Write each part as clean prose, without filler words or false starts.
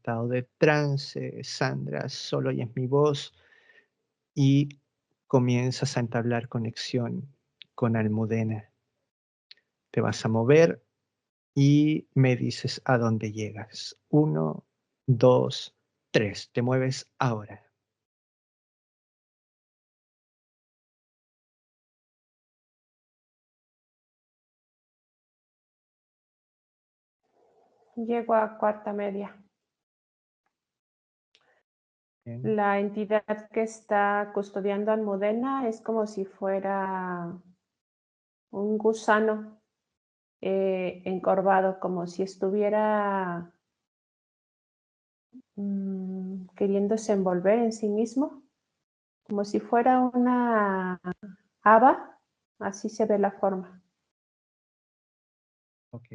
estado de trance, Sandra, solo oyes mi voz y comienzas a entablar conexión con Almudena. Te vas a mover y me dices a dónde llegas. 1, 2, 3. Te mueves ahora. Llego a cuarta media. Bien. La entidad que está custodiando a Almudena es como si fuera un gusano encorvado, como si estuviera queriéndose envolver en sí mismo, como si fuera una haba, así se ve la forma. Ok.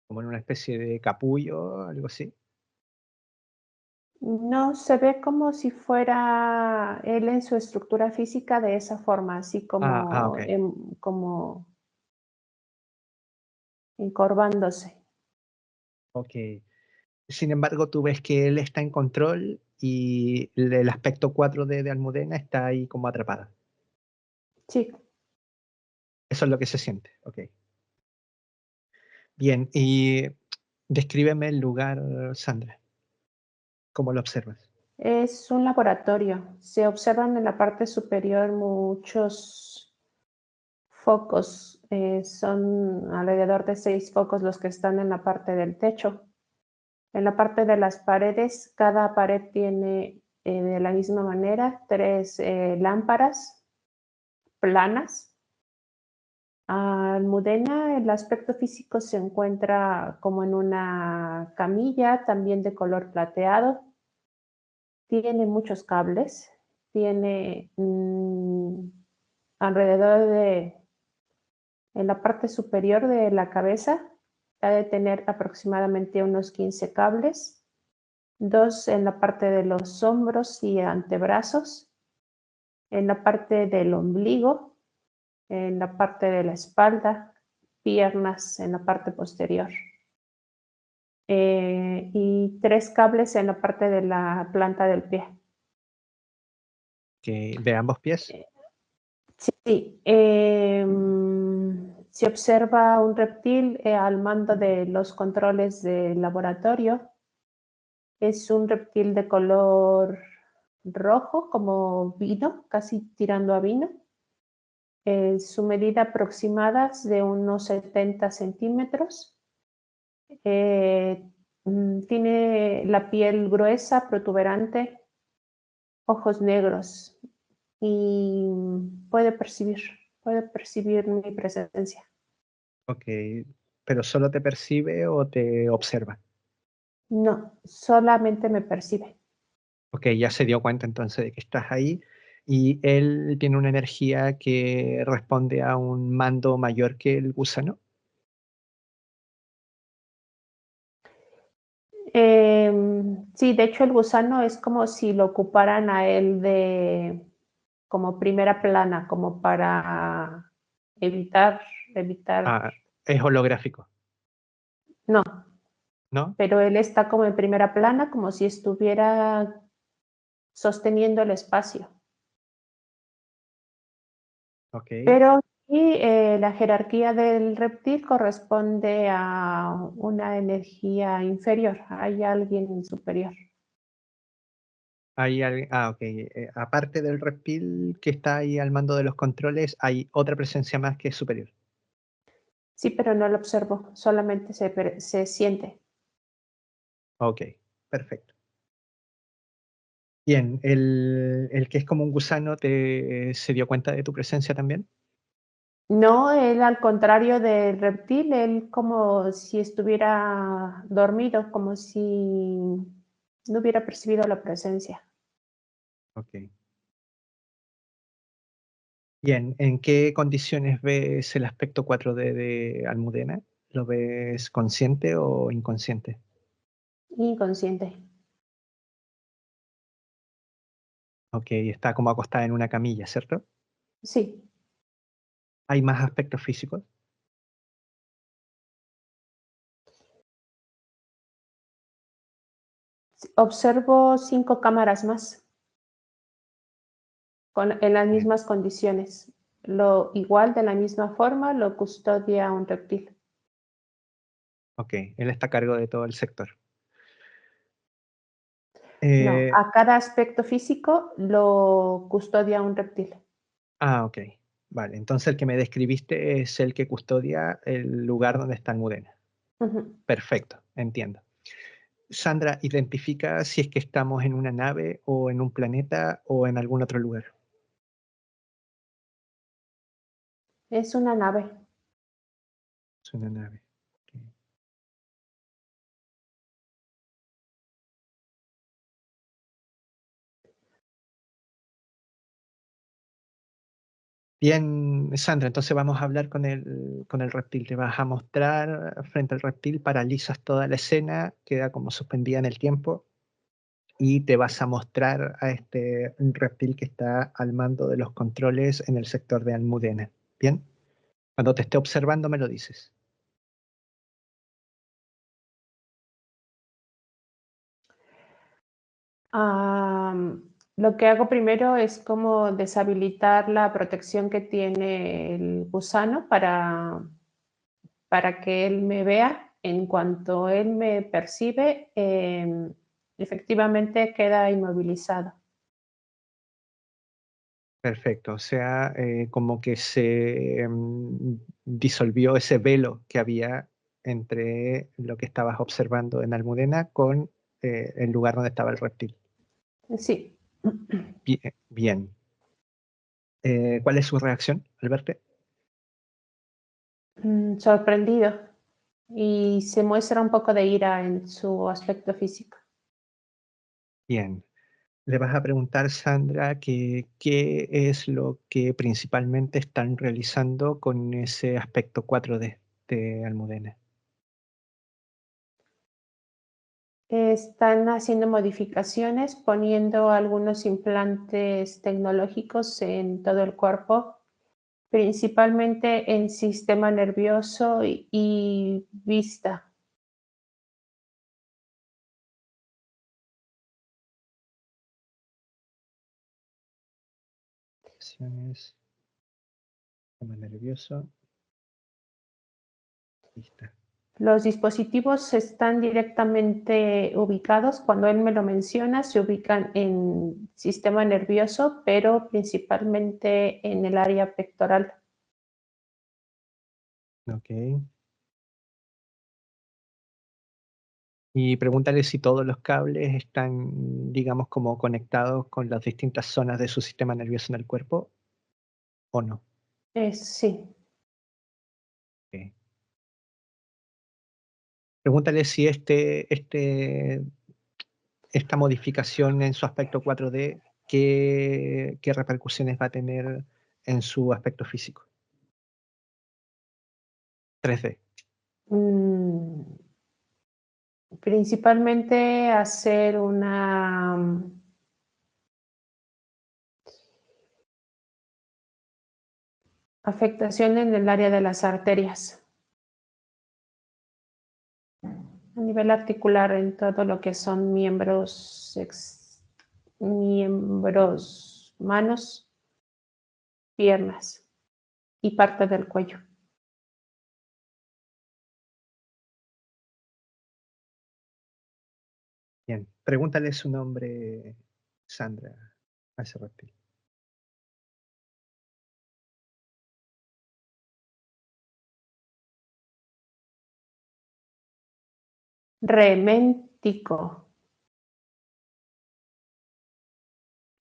Como en una especie de capullo, algo así. No, se ve como si fuera él en su estructura física de esa forma, así Ok. como encorvándose. Ok. Sin embargo, tú ves que él está en control y el aspecto 4D de Almudena está ahí como atrapada. Sí, Eso es lo que se siente. Ok. Bien. Y descríbeme el lugar, Sandra. ¿Cómo lo observas? es un laboratorio. Se observan en la parte superior muchos focos. Son alrededor de 6 focos los que están en la parte del techo. En la parte de las paredes, cada pared tiene de la misma manera 3 lámparas planas. Almudena, el aspecto físico se encuentra como en una camilla, también de color plateado. Tiene muchos cables, tiene alrededor de, en la parte superior de la cabeza, ha de tener aproximadamente unos 15 cables, 2 en la parte de los hombros y antebrazos, en la parte del ombligo, en la parte de la espalda, piernas en la parte posterior. Y 3 cables en la parte de la planta del pie. Que de ambos pies. Sí, se observa un reptil al mando de los controles del laboratorio. Es un reptil de color rojo, como vino, casi tirando a vino. Su medida aproximada es de unos 70 centímetros. Tiene la piel gruesa, protuberante, ojos negros y puede percibir mi presencia. Ok. ¿Pero solo te percibe o te observa? No, solamente me percibe. Ok, ya se dio cuenta entonces de que estás ahí y él tiene una energía que responde a un mando mayor que el gusano. Sí, de hecho el gusano es como si lo ocuparan a él de como primera plana, como para evitar, evitar, Ah, es holográfico, no, ¿no? pero él está como en primera plana, como si estuviera sosteniendo el espacio. Ok. Pero sí, la jerarquía del reptil corresponde a una energía inferior, hay alguien superior. Ok. Aparte del reptil que está ahí al mando de los controles, hay otra presencia más que es superior. Sí, pero no lo observo, solamente se siente. Ok, perfecto. Bien, el que es como un gusano se dio cuenta de tu presencia también. No, él al contrario del reptil, él como si estuviera dormido, como si no hubiera percibido la presencia. Ok. Bien, ¿en qué condiciones ves el aspecto 4D de Almudena? ¿Lo ves consciente o inconsciente? Inconsciente. Ok, está como acostada en una camilla, ¿cierto? Sí, ¿Hay más aspectos físicos? Observo 5 cámaras más en las mismas condiciones. Igual, de la misma forma, lo custodia un reptil. Ok, él está a cargo de todo el sector. No, a cada aspecto físico lo custodia un reptil. Ok. Vale, entonces el que me describiste es el que custodia el lugar donde está Almudena. Ujú. Perfecto, entiendo. Sandra, identifica si es que estamos en una nave o en un planeta o en algún otro lugar. Es una nave. Es una nave. Ok. Bien, Sandra, entonces vamos a hablar con el reptil. Te vas a mostrar frente al reptil, paralizas toda la escena, queda como suspendida en el tiempo y te vas a mostrar a este reptil que está al mando de los controles en el sector de Almudena. Bien, cuando te esté observando me lo dices. Lo que hago primero es como deshabilitar la protección que tiene el gusano para que él me vea. En cuanto él me percibe, efectivamente queda inmovilizado. Perfecto, o sea, como que se disolvió ese velo que había entre lo que estabas observando en Almudena con el lugar donde estaba el reptil. Sí. Bien. ¿Cuál es su reacción al verte? Sorprendido, y se muestra un poco de ira en su aspecto físico. Bien. Le vas a preguntar, Sandra, que qué es lo que principalmente están realizando con ese aspecto 4D de Almudena. Están haciendo modificaciones, poniendo algunos implantes tecnológicos en todo el cuerpo, principalmente en sistema nervioso y vista. Acciones, sistema nervioso, vista. Los dispositivos están directamente ubicados, cuando él me lo menciona, se ubican en sistema nervioso, pero principalmente en el área pectoral. Ok. Y pregúntale si todos los cables están, digamos, como conectados con las distintas zonas de su sistema nervioso en el cuerpo o no. Sí. Ok. Pregúntale si esta modificación en su aspecto 4D, qué repercusiones va a tener en su aspecto físico. 3D. Mm, Principalmente hacer una afectación en el área de las arterias, a nivel articular, en todo lo que son miembros, manos, piernas y parte del cuello. Bien. Pregúntale su nombre, Sandra, a ese reptil. Reméntico.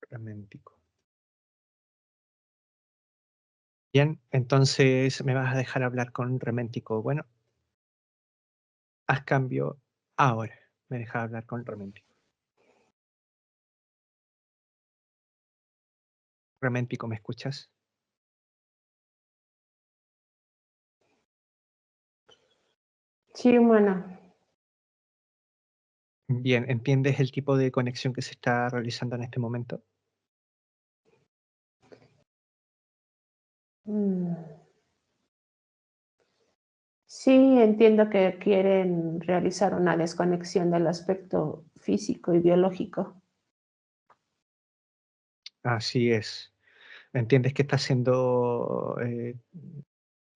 Ramentico. Bien, entonces me vas a dejar hablar con Rementico. Bueno, haz cambio ahora. Me deja hablar con Rementico. Rementico, ¿me escuchas? Sí, humano. Bien, ¿entiendes el tipo de conexión que se está realizando en este momento? Mm. Sí, entiendo que quieren realizar una desconexión del aspecto físico y biológico. Así es. Entiendes que está siendo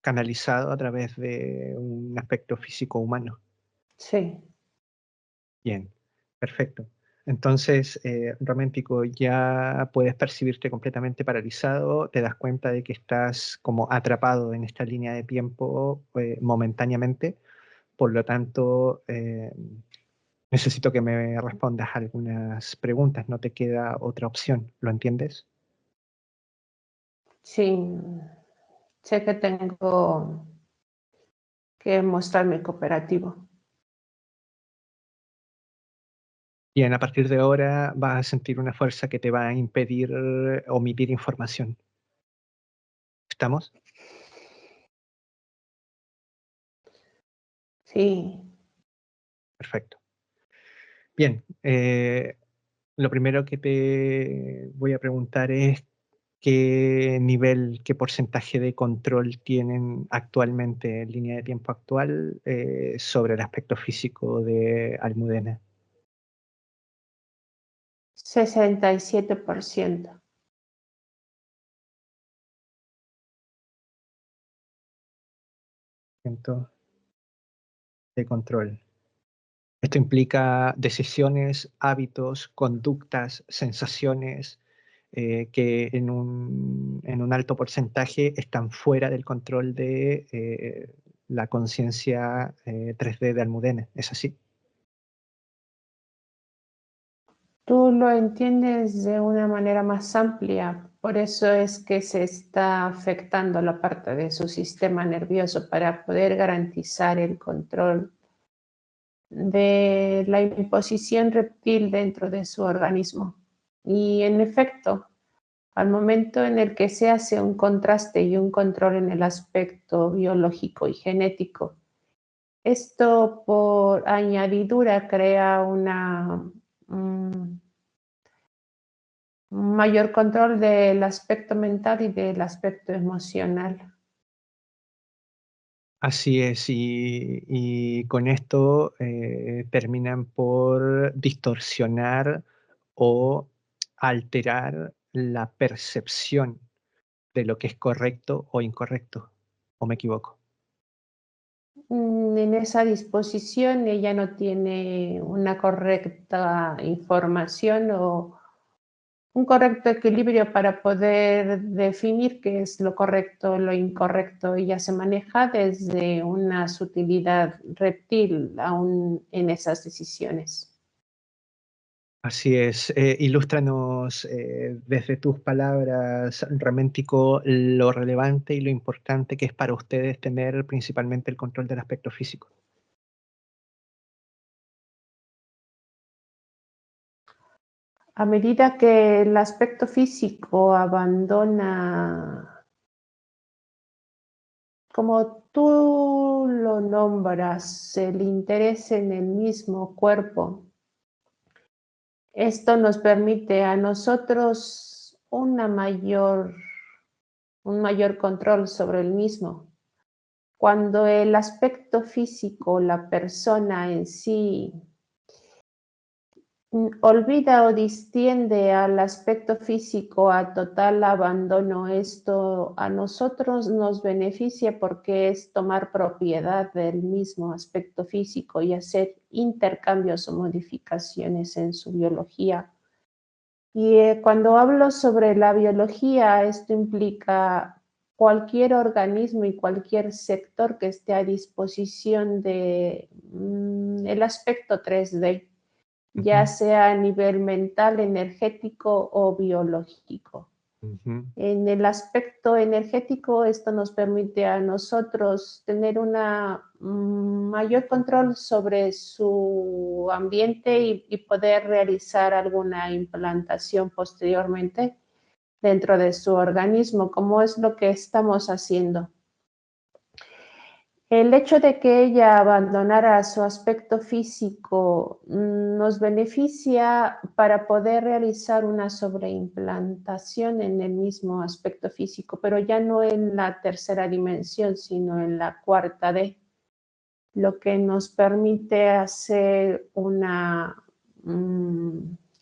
canalizado a través de un aspecto físico humano. Sí, Bien, perfecto. Entonces, Romántico, ya puedes percibirte completamente paralizado, te das cuenta de que estás como atrapado en esta línea de tiempo momentáneamente, por lo tanto, necesito que me respondas algunas preguntas, no te queda otra opción, ¿lo entiendes? sí, sé que tengo que mostrarme cooperativo. Bien, a partir de ahora vas a sentir una fuerza que te va a impedir omitir información. ¿Estamos? Sí, Perfecto. Bien, lo primero que te voy a preguntar es qué nivel, qué porcentaje de control tienen actualmente en línea de tiempo actual sobre el aspecto físico de Almudena. 67%. Ciento de control. Esto implica decisiones, hábitos, conductas, sensaciones que en un alto porcentaje están fuera del control de la conciencia 3D de Almudena. ¿Es así? Tú lo entiendes de una manera más amplia, por eso es que se está afectando la parte de su sistema nervioso para poder garantizar el control de la imposición reptil dentro de su organismo. Y en efecto, al momento en el que se hace un contraste y un control en el aspecto biológico y genético, esto por añadidura crea un mayor control del aspecto mental y del aspecto emocional. Así es, y con esto terminan por distorsionar o alterar la percepción de lo que es correcto o incorrecto, ¿o me equivoco? En esa disposición ella no tiene una correcta información o un correcto equilibrio para poder definir qué es lo correcto, lo incorrecto. Ella se maneja desde una sutilidad reptil aún en esas decisiones. Así es, ilústranos desde tus palabras, Romántico, lo relevante y lo importante que es para ustedes tener principalmente el control del aspecto físico. A medida que el aspecto físico abandona, como tú lo nombras, el interés en el mismo cuerpo, esto nos permite a nosotros un mayor control sobre el mismo. Cuando el aspecto físico, la persona en sí, olvida o distiende al aspecto físico a total abandono, esto a nosotros nos beneficia porque es tomar propiedad del mismo aspecto físico y hacer intercambios o modificaciones en su biología. Y cuando hablo sobre la biología, esto implica cualquier organismo y cualquier sector que esté a disposición de el aspecto 3D, ya Ujú, sea a nivel mental, energético o biológico. ujú. En el aspecto energético, esto nos permite a nosotros tener una mayor control sobre su ambiente y poder realizar alguna implantación posteriormente dentro de su organismo, como es lo que estamos haciendo. El hecho de que ella abandonara su aspecto físico nos beneficia para poder realizar una sobreimplantación en el mismo aspecto físico, pero ya no en la tercera dimensión, sino en la cuarta D, lo que nos permite hacer una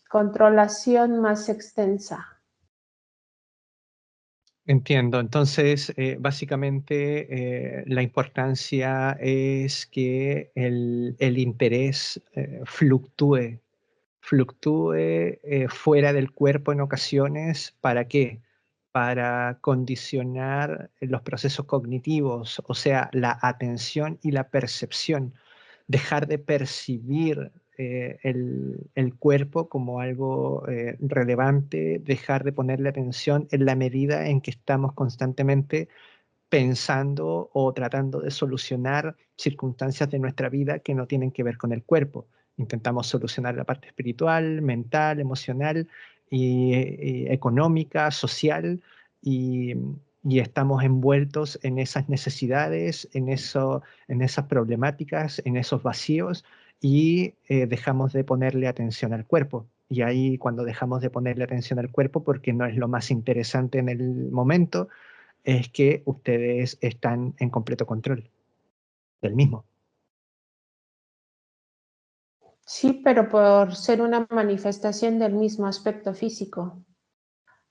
controlación más extensa. Entiendo. Entonces, básicamente, la importancia es que el interés fluctúe fuera del cuerpo en ocasiones. ¿Para qué? Para condicionar los procesos cognitivos, o sea, la atención y la percepción. Dejar de percibir el cuerpo como algo relevante, dejar de ponerle atención en la medida en que estamos constantemente pensando o tratando de solucionar circunstancias de nuestra vida que no tienen que ver con el cuerpo. Intentamos solucionar la parte espiritual, mental, emocional y económica, social, y, y estamos envueltos en esas necesidades, en esas problemáticas, en esos vacíos, y dejamos de ponerle atención al cuerpo. Y ahí cuando dejamos de ponerle atención al cuerpo, porque no es lo más interesante en el momento, es que ustedes están en completo control del mismo. Sí, pero por ser una manifestación del mismo aspecto físico.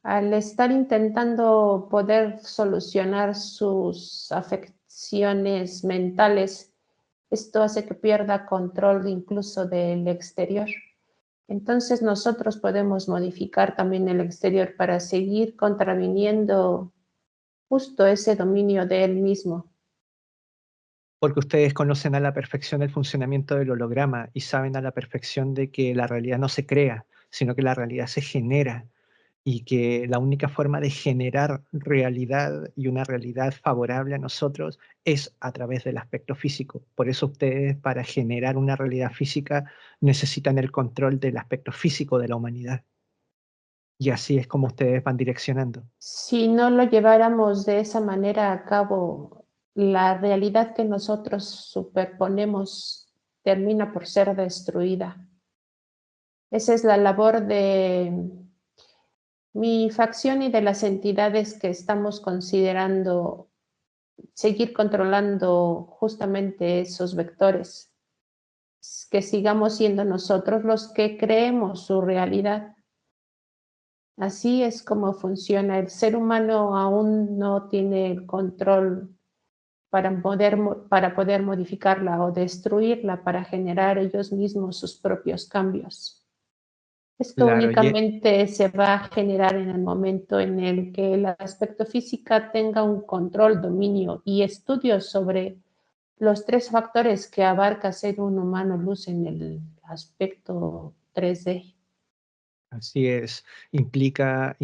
Al estar intentando poder solucionar sus afecciones mentales, esto hace que pierda control incluso del exterior. Entonces nosotros podemos modificar también el exterior para seguir contraviniendo justo ese dominio de él mismo. Porque ustedes conocen a la perfección el funcionamiento del holograma y saben a la perfección de que la realidad no se crea, sino que la realidad se genera, y que la única forma de generar realidad y una realidad favorable a nosotros es a través del aspecto físico. Por eso ustedes, para generar una realidad física, necesitan el control del aspecto físico de la humanidad. Y así es como ustedes van direccionando. Si no lo lleváramos de esa manera a cabo, la realidad que nosotros superponemos termina por ser destruida. Esa es la labor de mi facción y de las entidades que estamos considerando seguir controlando justamente esos vectores, que sigamos siendo nosotros los que creemos su realidad. Así es como funciona. El ser humano aún no tiene el control para poder modificarla o destruirla, para generar ellos mismos sus propios cambios. Esto Claro, únicamente se va a generar en el momento en el que el aspecto física tenga un control, dominio y estudios sobre los tres factores que abarca ser un humano luz en el aspecto 3D. así es. Implica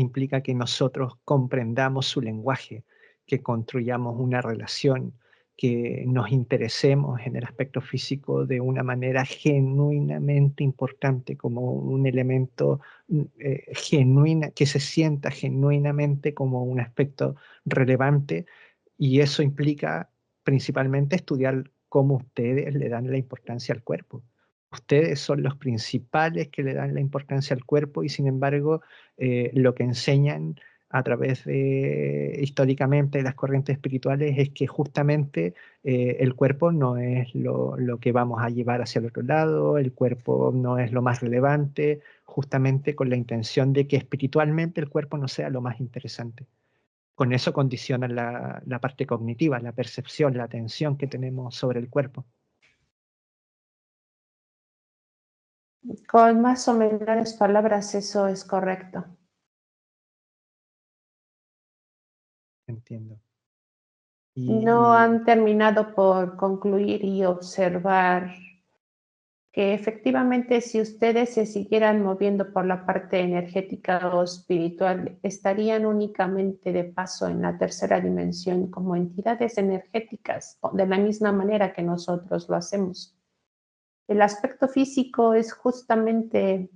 que nosotros comprendamos su lenguaje, que construyamos una relación, que nos interesemos en el aspecto físico de una manera genuinamente importante, como un elemento genuina, que se sienta genuinamente como un aspecto relevante, y eso implica principalmente estudiar cómo ustedes le dan la importancia al cuerpo. Ustedes son los principales que le dan la importancia al cuerpo, y sin embargo, lo que enseñan a través de, históricamente, las corrientes espirituales, es que justamente el cuerpo no es lo que vamos a llevar hacia el otro lado, el cuerpo no es lo más relevante, justamente con la intención de que espiritualmente el cuerpo no sea lo más interesante. Con eso condicionan la parte cognitiva, la percepción, la atención que tenemos sobre el cuerpo. Con más o menores palabras, eso es correcto. Entiendo. No Y han terminado por concluir y observar que efectivamente, si ustedes se siguieran moviendo por la parte energética o espiritual, estarían únicamente de paso en la tercera dimensión como entidades energéticas, de la misma manera que nosotros lo hacemos. El aspecto físico es justamente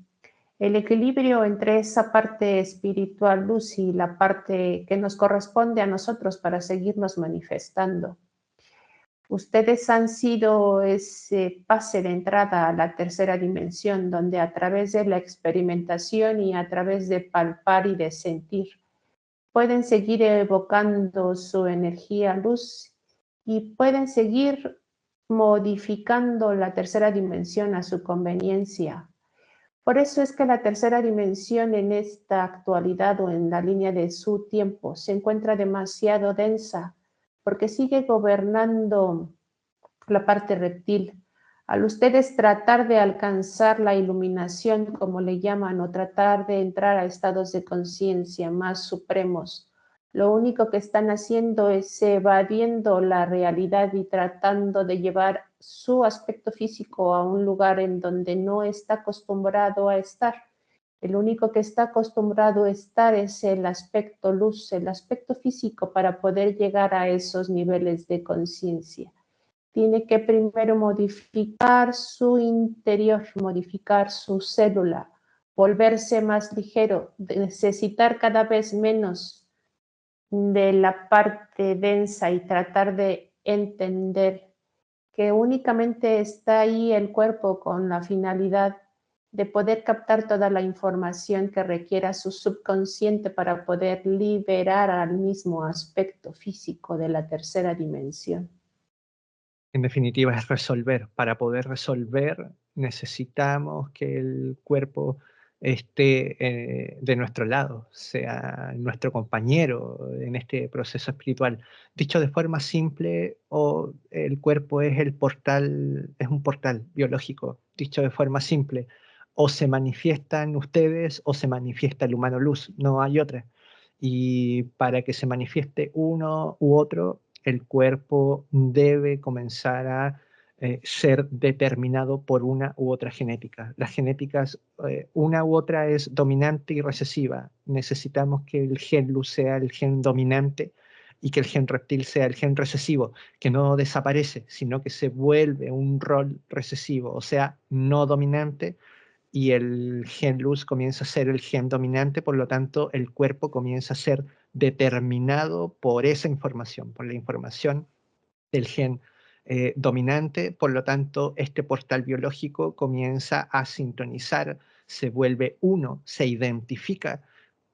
el equilibrio entre esa parte espiritual luz y la parte que nos corresponde a nosotros para seguirnos manifestando. Ustedes han sido ese pase de entrada a la tercera dimensión, donde a través de la experimentación y a través de palpar y de sentir, pueden seguir evocando su energía luz y pueden seguir modificando la tercera dimensión a su conveniencia. Por eso es que la tercera dimensión en esta actualidad o en la línea de su tiempo se encuentra demasiado densa, porque sigue gobernando la parte reptil. Al ustedes tratar de alcanzar la iluminación, como le llaman, o tratar de entrar a estados de conciencia más supremos, lo único que están haciendo es evadiendo la realidad y tratando de llevar su aspecto físico a un lugar en donde no está acostumbrado a estar. El único que está acostumbrado a estar es el aspecto luz, el aspecto físico para poder llegar a esos niveles de conciencia. Tiene que primero modificar su interior, modificar su célula, volverse más ligero, necesitar cada vez menos de la parte densa y tratar de entender que únicamente está ahí el cuerpo con la finalidad de poder captar toda la información que requiera su subconsciente para poder liberar al mismo aspecto físico de la tercera dimensión. En definitiva, es resolver. Para poder resolver, necesitamos que el cuerpo esté de nuestro lado, sea nuestro compañero en este proceso espiritual. Dicho de forma simple, el cuerpo es el portal, es un portal biológico. Dicho de forma simple, o se manifiestan ustedes o se manifiesta el humano luz, no hay otra. Y para que se manifieste uno u otro, el cuerpo debe comenzar a ser determinado por una u otra genética. Las genéticas, una u otra es dominante y recesiva. Necesitamos que el gen luz sea el gen dominante y que el gen reptil sea el gen recesivo, que no desaparece, sino que se vuelve un rol recesivo, o sea, no dominante, y el gen luz comienza a ser el gen dominante, por lo tanto el cuerpo comienza a ser determinado por esa información, por la información del gen dominante, por lo tanto este portal biológico comienza a sintonizar, se vuelve uno, se identifica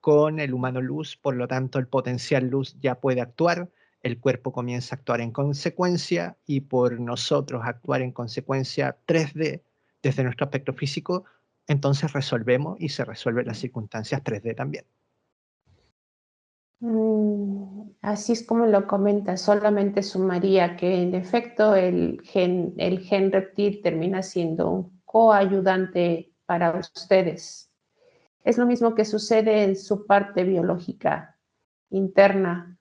con el humano luz, por lo tanto el potencial luz ya puede actuar, el cuerpo comienza a actuar en consecuencia y por nosotros actuar en consecuencia 3D desde nuestro aspecto físico, entonces resolvemos y se resuelven las circunstancias 3D también. Así es como lo comenta, solamente sumaría que en efecto el gen reptil termina siendo un coayudante para ustedes. Es lo mismo que sucede en su parte biológica interna,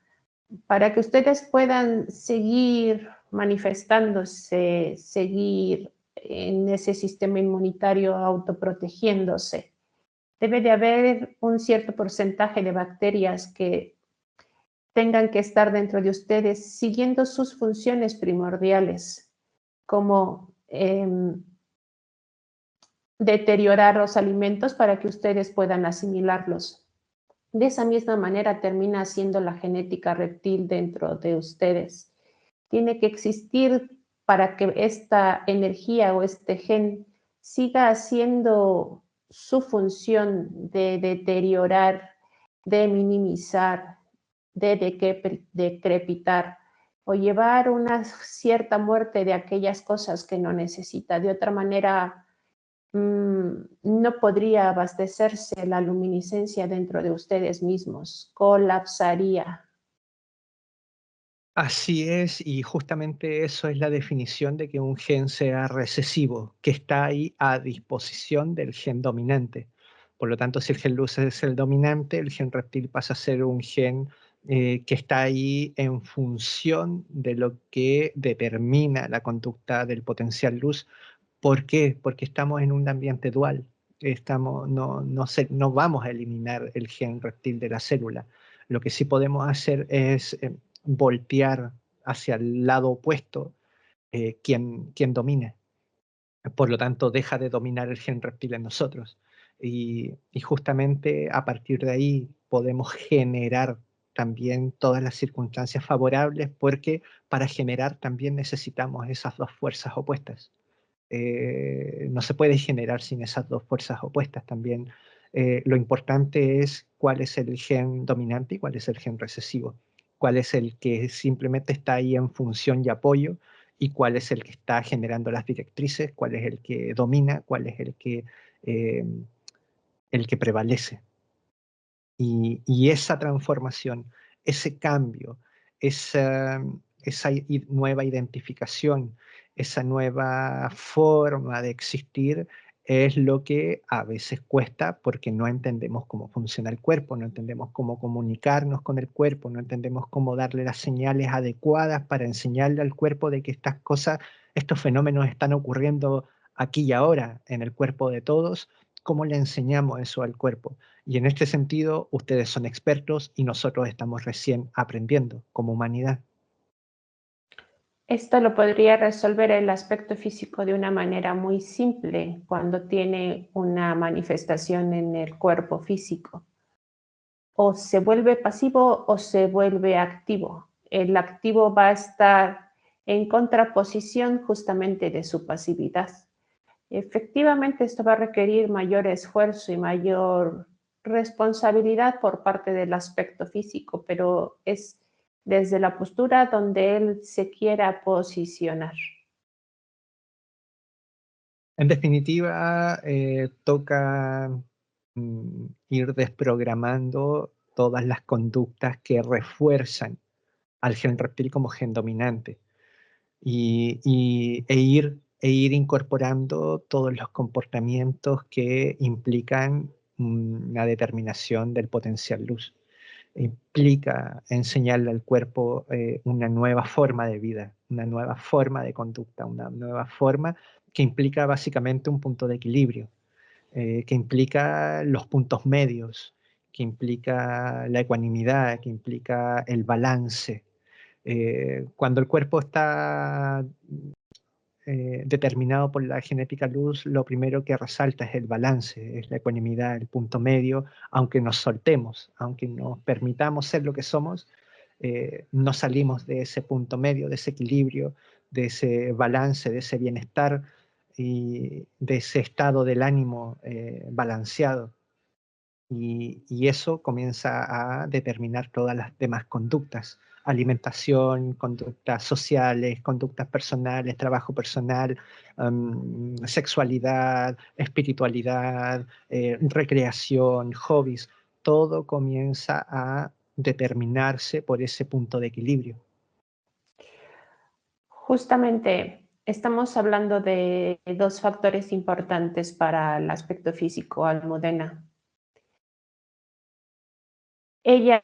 para que ustedes puedan seguir manifestándose, seguir en ese sistema inmunitario autoprotegiéndose. Debe de haber un cierto porcentaje de bacterias que tengan que estar dentro de ustedes siguiendo sus funciones primordiales, como deteriorar los alimentos para que ustedes puedan asimilarlos. De esa misma manera termina siendo la genética reptil dentro de ustedes. Tiene que existir para que esta energía o este gen siga haciendo su función de deteriorar, de minimizar, de decrepitar o llevar una cierta muerte de aquellas cosas que no necesita. De otra manera, no podría abastecerse la luminiscencia dentro de ustedes mismos, colapsaría. Así es, y justamente eso es la definición de que un gen sea recesivo, que está ahí a disposición del gen dominante. Por lo tanto, si el gen luz es el dominante, el gen reptil pasa a ser un gen que está ahí en función de lo que determina la conducta del potencial luz. ¿Por qué? Porque estamos en un ambiente dual. No vamos a eliminar el gen reptil de la célula. Lo que sí podemos hacer es voltear hacia el lado opuesto quien domine. Por lo tanto, deja de dominar el gen reptil en nosotros. Y justamente a partir de ahí podemos generar también todas las circunstancias favorables, porque para generar también necesitamos esas dos fuerzas opuestas. No se puede generar sin esas dos fuerzas opuestas también. Lo importante es cuál es el gen dominante y cuál es el gen recesivo, cuál es el que simplemente está ahí en función y apoyo y cuál es el que está generando las directrices, cuál es el que domina, cuál es el que el que prevalece. Y esa transformación, ese cambio, esa nueva identificación, esa nueva forma de existir es lo que a veces cuesta porque no entendemos cómo funciona el cuerpo, no entendemos cómo comunicarnos con el cuerpo, no entendemos cómo darle las señales adecuadas para enseñarle al cuerpo de que estas cosas, estos fenómenos están ocurriendo aquí y ahora en el cuerpo de todos. ¿Cómo le enseñamos eso al cuerpo? Y en este sentido, ustedes son expertos y nosotros estamos recién aprendiendo como humanidad. Esto lo podría resolver el aspecto físico de una manera muy simple cuando tiene una manifestación en el cuerpo físico. O se vuelve pasivo o se vuelve activo. El activo va a estar en contraposición justamente de su pasividad. Efectivamente, esto va a requerir mayor esfuerzo y mayor responsabilidad por parte del aspecto físico, pero es desde la postura donde él se quiera posicionar. En definitiva, toca ir desprogramando todas las conductas que refuerzan al gen reptil como gen dominante e ir incorporando todos los comportamientos que implican una determinación del potencial luz. Implica enseñarle al cuerpo una nueva forma de vida, una nueva forma de conducta, una nueva forma que implica básicamente un punto de equilibrio, que implica los puntos medios, que implica la ecuanimidad, que implica el balance. Cuando el cuerpo está determinado por la genética luz, lo primero que resalta es el balance, es la ecuanimidad, el punto medio, aunque nos soltemos, aunque nos permitamos ser lo que somos, no salimos de ese punto medio, de ese equilibrio, de ese balance, de ese bienestar y de ese estado del ánimo balanceado. Y eso comienza a determinar todas las demás conductas: alimentación, conductas sociales, conductas personales, trabajo personal, sexualidad, espiritualidad, recreación, hobbies. Todo comienza a determinarse por ese punto de equilibrio. Justamente estamos hablando de dos factores importantes para el aspecto físico, Almudena. Ella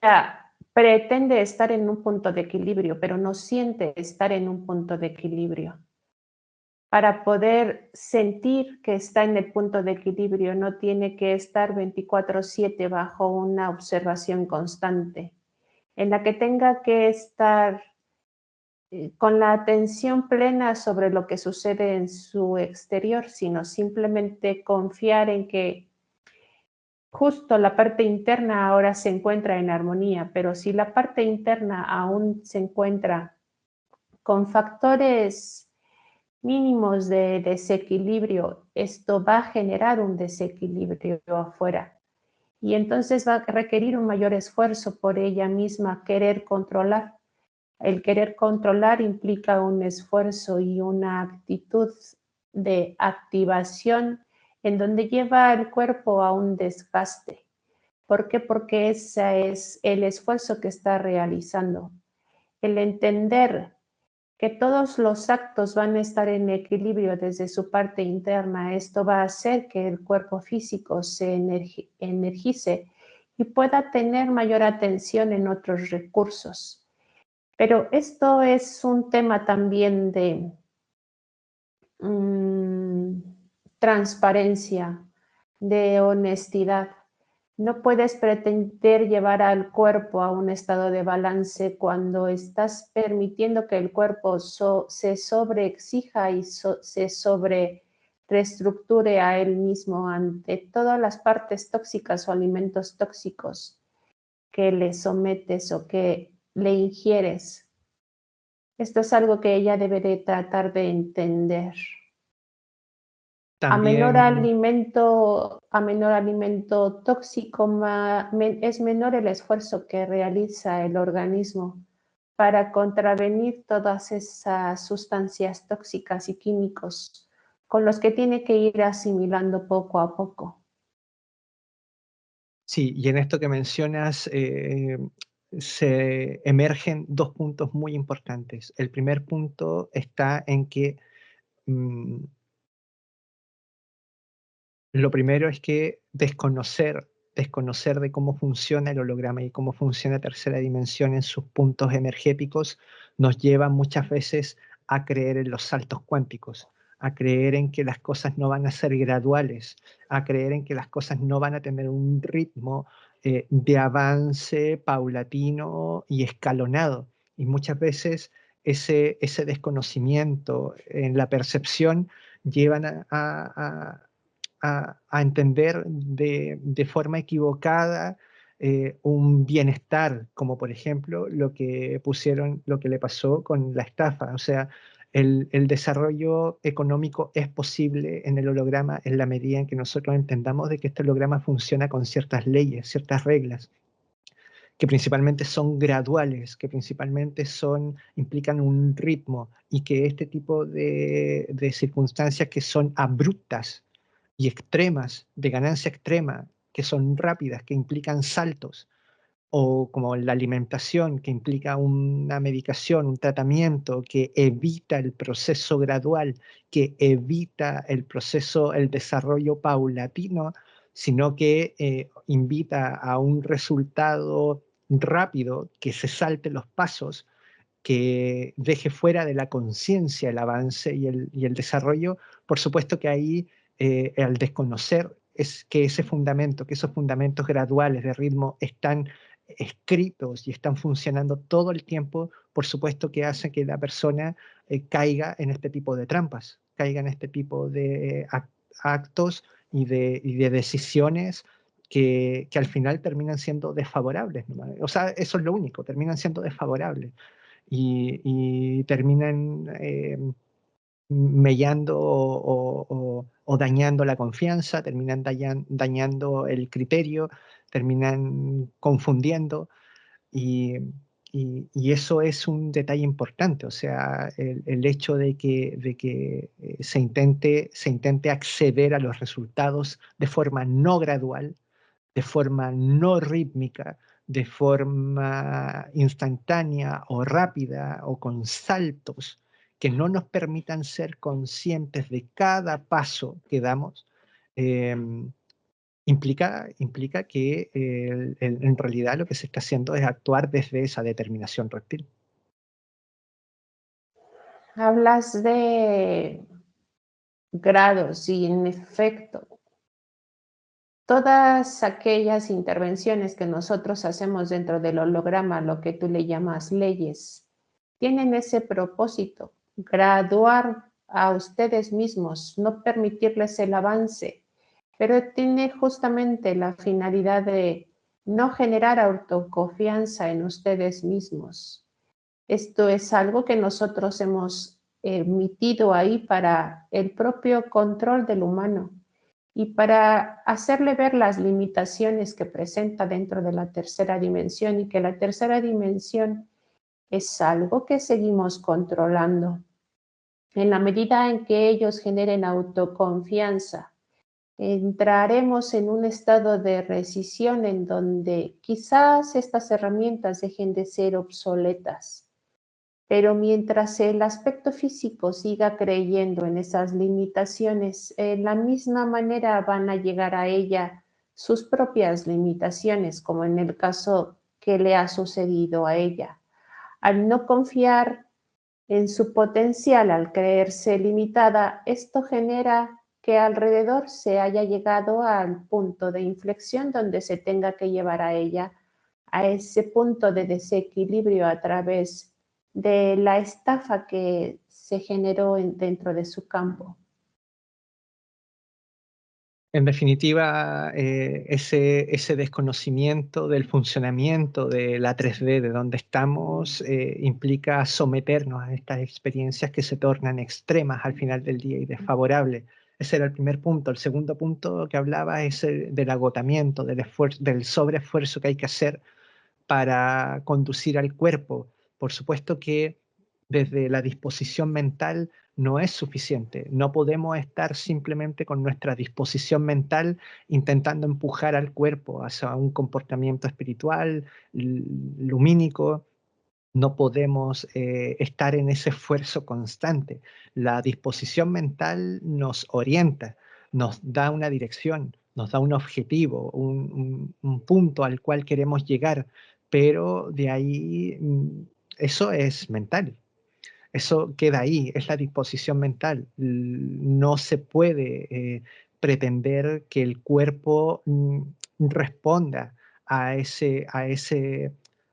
pretende estar en un punto de equilibrio, pero no siente estar en un punto de equilibrio. Para poder sentir que está en el punto de equilibrio, no tiene que estar 24/7 bajo una observación constante, en la que tenga que estar con la atención plena sobre lo que sucede en su exterior, sino simplemente confiar en que justo la parte interna ahora se encuentra en armonía, pero si la parte interna aún se encuentra con factores mínimos de desequilibrio, esto va a generar un desequilibrio afuera. Y entonces va a requerir un mayor esfuerzo por ella misma querer controlar. El querer controlar implica un esfuerzo y una actitud de activación en donde lleva el cuerpo a un desgaste. ¿Por qué? Porque ese es el esfuerzo que está realizando. El entender que todos los actos van a estar en equilibrio desde su parte interna, esto va a hacer que el cuerpo físico se energice y pueda tener mayor atención en otros recursos. Pero esto es un tema también de mm, transparencia, de honestidad. No puedes pretender llevar al cuerpo a un estado de balance cuando estás permitiendo que el cuerpo se sobreexija y se sobre reestructure a él mismo ante todas las partes tóxicas o alimentos tóxicos que le sometes o que le ingieres. Esto es algo que ella debe de tratar de entender. También A menor alimento tóxico, es menor el esfuerzo que realiza el organismo para contravenir todas esas sustancias tóxicas y químicos con los que tiene que ir asimilando poco a poco. Sí, y en esto que mencionas, se emergen dos puntos muy importantes. El primer punto está en que mm, lo primero es que desconocer de cómo funciona el holograma y cómo funciona tercera dimensión en sus puntos energéticos nos lleva muchas veces a creer en los saltos cuánticos, a creer en que las cosas no van a ser graduales, a creer en que las cosas no van a tener un ritmo de avance paulatino y escalonado. Y muchas veces ese desconocimiento en la percepción llevan a entender de forma equivocada un bienestar, como por ejemplo lo que le pasó con la estafa. O sea, el desarrollo económico es posible en el holograma en la medida en que nosotros entendamos de que este holograma funciona con ciertas leyes, ciertas reglas, que principalmente son graduales, que principalmente implican un ritmo y que este tipo de circunstancias que son abruptas y extremas, de ganancia extrema, que son rápidas, que implican saltos, o como la alimentación, que implica una medicación, un tratamiento que evita el proceso gradual, que evita el proceso, el desarrollo paulatino, sino que invita a un resultado rápido, que se salte los pasos, que deje fuera de la conciencia el avance y el desarrollo. Por supuesto que ahí, al desconocer es que ese fundamento, que esos fundamentos graduales de ritmo están escritos y están funcionando todo el tiempo, por supuesto que hace que la persona caiga en este tipo de trampas, caiga en este tipo de actos y de decisiones que al final terminan siendo desfavorables, ¿no? O sea, eso es lo único, terminan siendo desfavorables y terminan mellando o dañando la confianza, terminan dañando el criterio, terminan confundiendo y, y eso es un detalle importante. O sea, el hecho de que se intente acceder a los resultados de forma no gradual, de forma no rítmica, de forma instantánea o rápida o con saltos que no nos permitan ser conscientes de cada paso que damos, eh, implica que en realidad lo que se está haciendo es actuar desde esa determinación reptil. Hablas de grados y en efecto, todas aquellas intervenciones que nosotros hacemos dentro del holograma, lo que tú le llamas leyes, tienen ese propósito, graduar a ustedes mismos, no permitirles el avance, pero tiene justamente la finalidad de no generar autoconfianza en ustedes mismos. Esto es algo que nosotros hemos emitido ahí para el propio control del humano y para hacerle ver las limitaciones que presenta dentro de la tercera dimensión y que la tercera dimensión es algo que seguimos controlando. En la medida en que ellos generen autoconfianza, entraremos en un estado de rescisión en donde quizás estas herramientas dejen de ser obsoletas. Pero mientras el aspecto físico siga creyendo en esas limitaciones, en la misma manera van a llegar a ella sus propias limitaciones, como en el caso que le ha sucedido a ella. Al no confiar en su potencial, al creerse limitada, esto genera que alrededor se haya llegado al punto de inflexión donde se tenga que llevar a ella a ese punto de desequilibrio a través de la estafa que se generó dentro de su campo. En definitiva, ese desconocimiento del funcionamiento de la 3D, de donde estamos, implica someternos a estas experiencias que se tornan extremas al final del día y desfavorables. Ese era el primer punto. El segundo punto que hablaba es el del agotamiento, del esfuerzo, del sobreesfuerzo que hay que hacer para conducir al cuerpo. Por supuesto que desde la disposición mental no es suficiente. No podemos estar simplemente con nuestra disposición mental intentando empujar al cuerpo hacia un comportamiento espiritual, lumínico. No podemos estar en ese esfuerzo constante. La disposición mental nos orienta, nos da una dirección, nos da un objetivo, un punto al cual queremos llegar, pero de ahí eso es mental. Eso queda ahí, es la disposición mental. No se puede pretender que el cuerpo responda a ese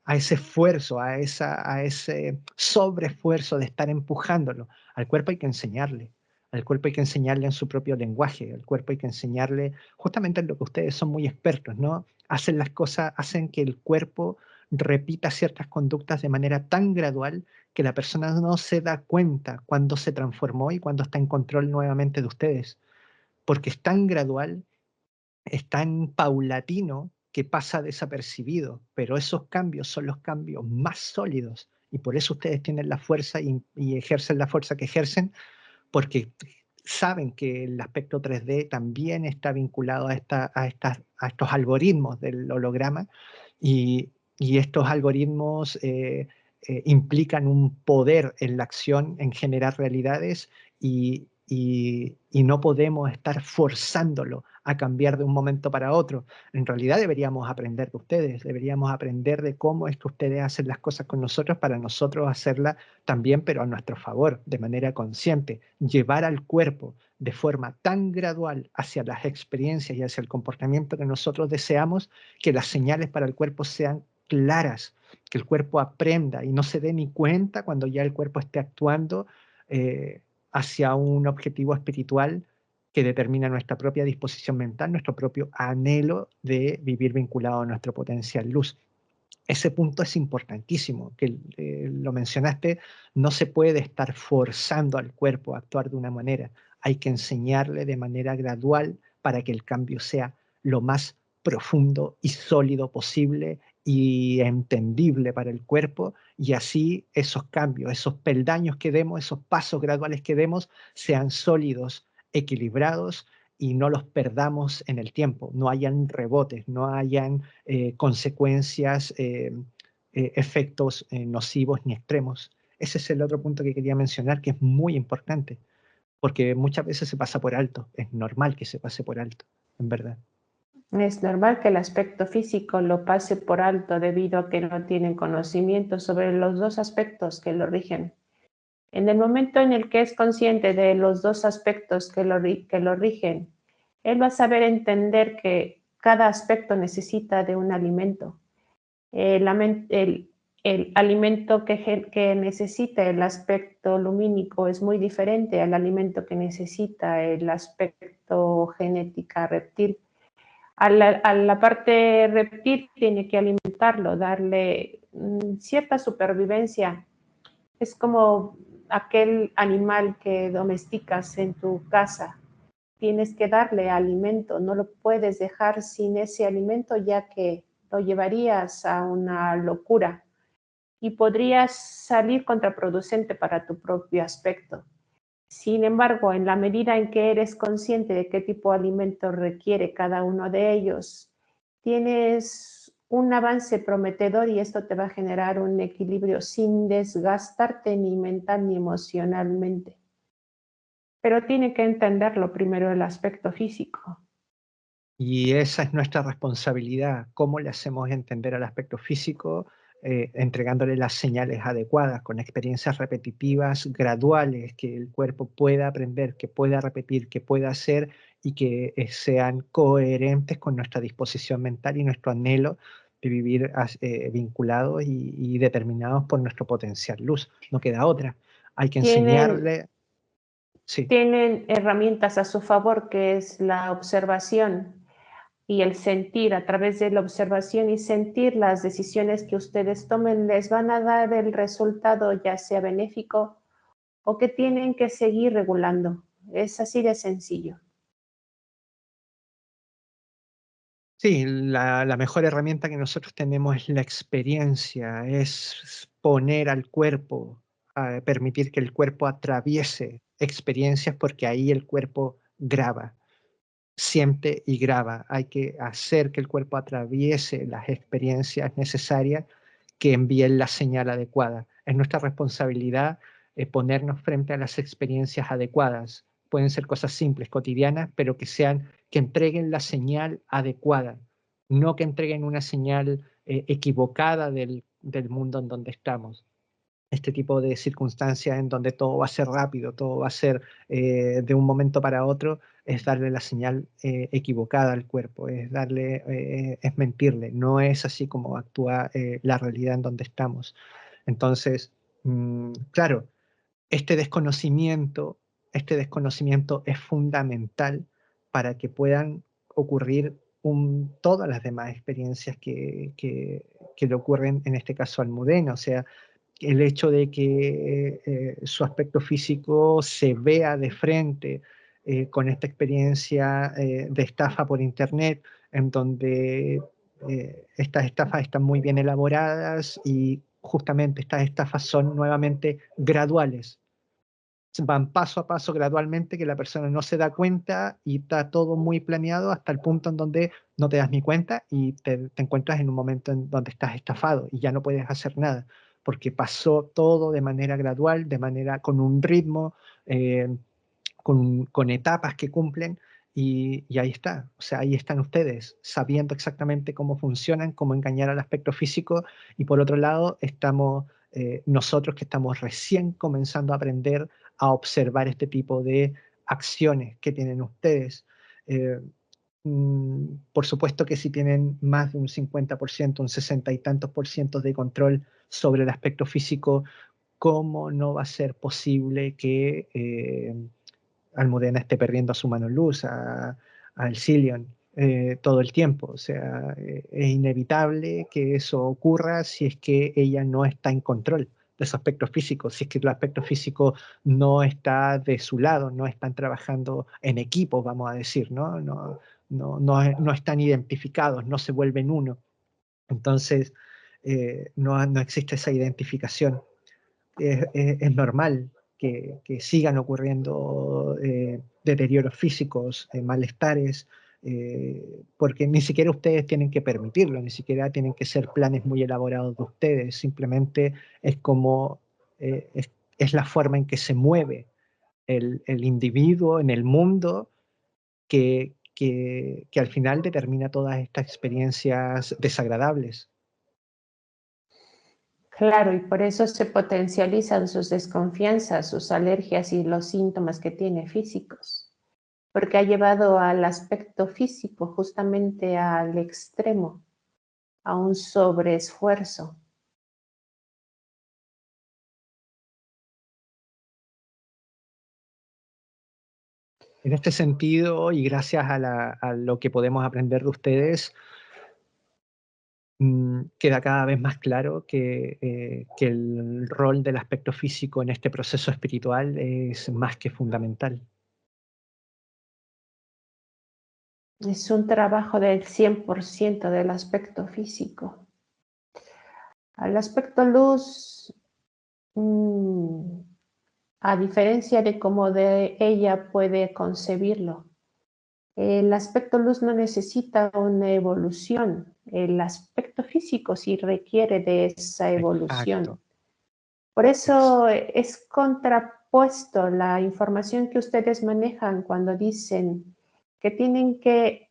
esfuerzo, a ese sobreesfuerzo de estar empujándolo. Al cuerpo hay que enseñarle. Al cuerpo hay que enseñarle en su propio lenguaje. Al cuerpo hay que enseñarle justamente en lo que ustedes son muy expertos, ¿no? Hacen las cosas, hacen que el cuerpo repita ciertas conductas de manera tan gradual que la persona no se da cuenta cuando se transformó y cuando está en control nuevamente de ustedes, porque es tan gradual, es tan paulatino que pasa desapercibido, pero esos cambios son los cambios más sólidos y por eso ustedes tienen la fuerza y ejercen la fuerza que ejercen, porque saben que el aspecto 3D también está vinculado a estos algoritmos del holograma y, y estos algoritmos implican un poder en la acción, en generar realidades y no podemos estar forzándolo a cambiar de un momento para otro. En realidad deberíamos aprender de ustedes, deberíamos aprender de cómo es que ustedes hacen las cosas con nosotros para nosotros hacerlas también, pero a nuestro favor, de manera consciente. Llevar al cuerpo de forma tan gradual hacia las experiencias y hacia el comportamiento que nosotros deseamos, que las señales para el cuerpo sean claras, que el cuerpo aprenda y no se dé ni cuenta cuando ya el cuerpo esté actuando hacia un objetivo espiritual que determina nuestra propia disposición mental, nuestro propio anhelo de vivir vinculado a nuestro potencial luz. Ese punto es importantísimo, que lo mencionaste, no se puede estar forzando al cuerpo a actuar de una manera, hay que enseñarle de manera gradual para que el cambio sea lo más profundo y sólido posible y entendible para el cuerpo, y así esos cambios, esos peldaños que demos, esos pasos graduales que demos, sean sólidos, equilibrados y no los perdamos en el tiempo, no hayan rebotes, no hayan consecuencias, efectos nocivos ni extremos. Ese es el otro punto que quería mencionar, que es muy importante, porque muchas veces se pasa por alto, es normal que se pase por alto, en verdad. Es normal que el aspecto físico lo pase por alto debido a que no tienen conocimiento sobre los dos aspectos que lo rigen. En el momento en el que es consciente de los dos aspectos que lo rigen, él va a saber entender que cada aspecto necesita de un alimento. El alimento que necesita el aspecto lumínico es muy diferente al alimento que necesita el aspecto genética reptil. A la parte reptil tiene que alimentarlo, darle cierta supervivencia. Es como aquel animal que domesticas en tu casa. Tienes que darle alimento, no lo puedes dejar sin ese alimento ya que lo llevarías a una locura y podrías salir contraproducente para tu propio aspecto. Sin embargo, en la medida en que eres consciente de qué tipo de alimento requiere cada uno de ellos, tienes un avance prometedor y esto te va a generar un equilibrio sin desgastarte ni mental ni emocionalmente. Pero tiene que entenderlo primero el aspecto físico. Y esa es nuestra responsabilidad, cómo le hacemos entender al aspecto físico, entregándole las señales adecuadas, con experiencias repetitivas, graduales, que el cuerpo pueda aprender, que pueda repetir, que pueda hacer y que sean coherentes con nuestra disposición mental y nuestro anhelo de vivir vinculados y determinados por nuestro potencial luz. No queda otra. Hay que Tienen, enseñarle, sí. tienen herramientas a su favor, que es la observación y el sentir. A través de la observación y sentir, las decisiones que ustedes tomen les van a dar el resultado, ya sea benéfico o que tienen que seguir regulando. Es así de sencillo. Sí, la mejor herramienta que nosotros tenemos es la experiencia, es poner al cuerpo, permitir que el cuerpo atraviese experiencias porque ahí el cuerpo graba, siente y graba. Hay que hacer que el cuerpo atraviese las experiencias necesarias que envíen la señal adecuada. Es nuestra responsabilidad ponernos frente a las experiencias adecuadas. Pueden ser cosas simples, cotidianas, pero que entreguen la señal adecuada, no que entreguen una señal equivocada del mundo en donde estamos. Este tipo de circunstancias en donde todo va a ser rápido, todo va a ser de un momento para otro, es darle la señal equivocada al cuerpo, es mentirle, no es así como actúa la realidad en donde estamos. Entonces, claro, este desconocimiento, es fundamental para que puedan ocurrir todas las demás experiencias que le ocurren en este caso al Almudena. O sea, el hecho de que su aspecto físico se vea de frente con esta experiencia de estafa por internet, en donde estas estafas están muy bien elaboradas y justamente estas estafas son nuevamente graduales. Van paso a paso gradualmente, que la persona no se da cuenta y está todo muy planeado hasta el punto en donde no te das ni cuenta y te encuentras en un momento en donde estás estafado y ya no puedes hacer nada, porque pasó todo de manera gradual, con un ritmo, eh, con etapas que cumplen y ahí está. O sea, ahí están ustedes, sabiendo exactamente cómo funcionan, cómo engañar al aspecto físico, y por otro lado estamos nosotros que estamos recién comenzando a aprender a observar este tipo de acciones que tienen ustedes. Eh, por supuesto que si tienen más de un 50%, un 60 y tantos por ciento de control sobre el aspecto físico, ¿cómo no va a ser posible que Almudena esté perdiendo a su mano luz, al Cillian, todo el tiempo? O sea, es inevitable que eso ocurra si es que ella no está en control de su aspecto físico, si es que el aspecto físico no está de su lado, no están trabajando en equipo, vamos a decir, ¿no? No están identificados, no se vuelven uno. Entonces, no existe esa identificación. Es normal que sigan ocurriendo deterioros físicos, malestares, porque ni siquiera ustedes tienen que permitirlo, ni siquiera tienen que ser planes muy elaborados de ustedes, simplemente es como, es la forma en que se mueve el individuo en el mundo que al final determina todas estas experiencias desagradables. Claro, y por eso se potencializan sus desconfianzas, sus alergias y los síntomas que tiene físicos, porque ha llevado al aspecto físico justamente al extremo, a un sobreesfuerzo. En este sentido, y gracias a lo que podemos aprender de ustedes, queda cada vez más claro que el rol del aspecto físico en este proceso espiritual es más que fundamental. Es un trabajo del 100% del aspecto físico. Al aspecto luz, a diferencia de cómo de ella puede concebirlo, el aspecto luz no necesita una evolución. El aspecto físico sí requiere de esa evolución. Exacto. Por eso es contrapuesto la información que ustedes manejan cuando dicen que tienen que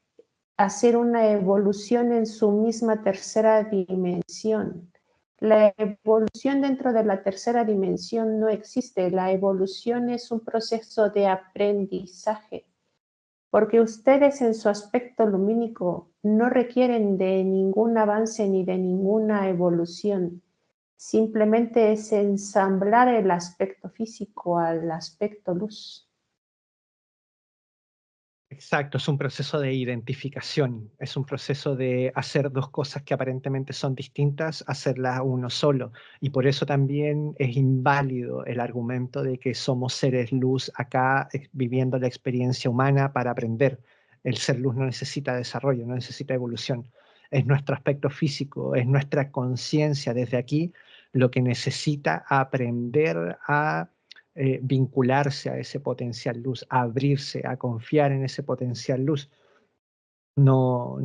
hacer una evolución en su misma tercera dimensión. La evolución dentro de la tercera dimensión no existe. La evolución es un proceso de aprendizaje, porque ustedes en su aspecto lumínico no requieren de ningún avance ni de ninguna evolución. Simplemente es ensamblar el aspecto físico al aspecto luz. Exacto, es un proceso de identificación, es un proceso de hacer dos cosas que aparentemente son distintas, hacerlas uno solo. Y por eso también es inválido el argumento de que somos seres luz acá viviendo la experiencia humana para aprender. El ser luz no necesita desarrollo, no necesita evolución. Es nuestro aspecto físico, es nuestra conciencia desde aquí lo que necesita aprender a vincularse a ese potencial luz, a abrirse, a confiar en ese potencial luz. No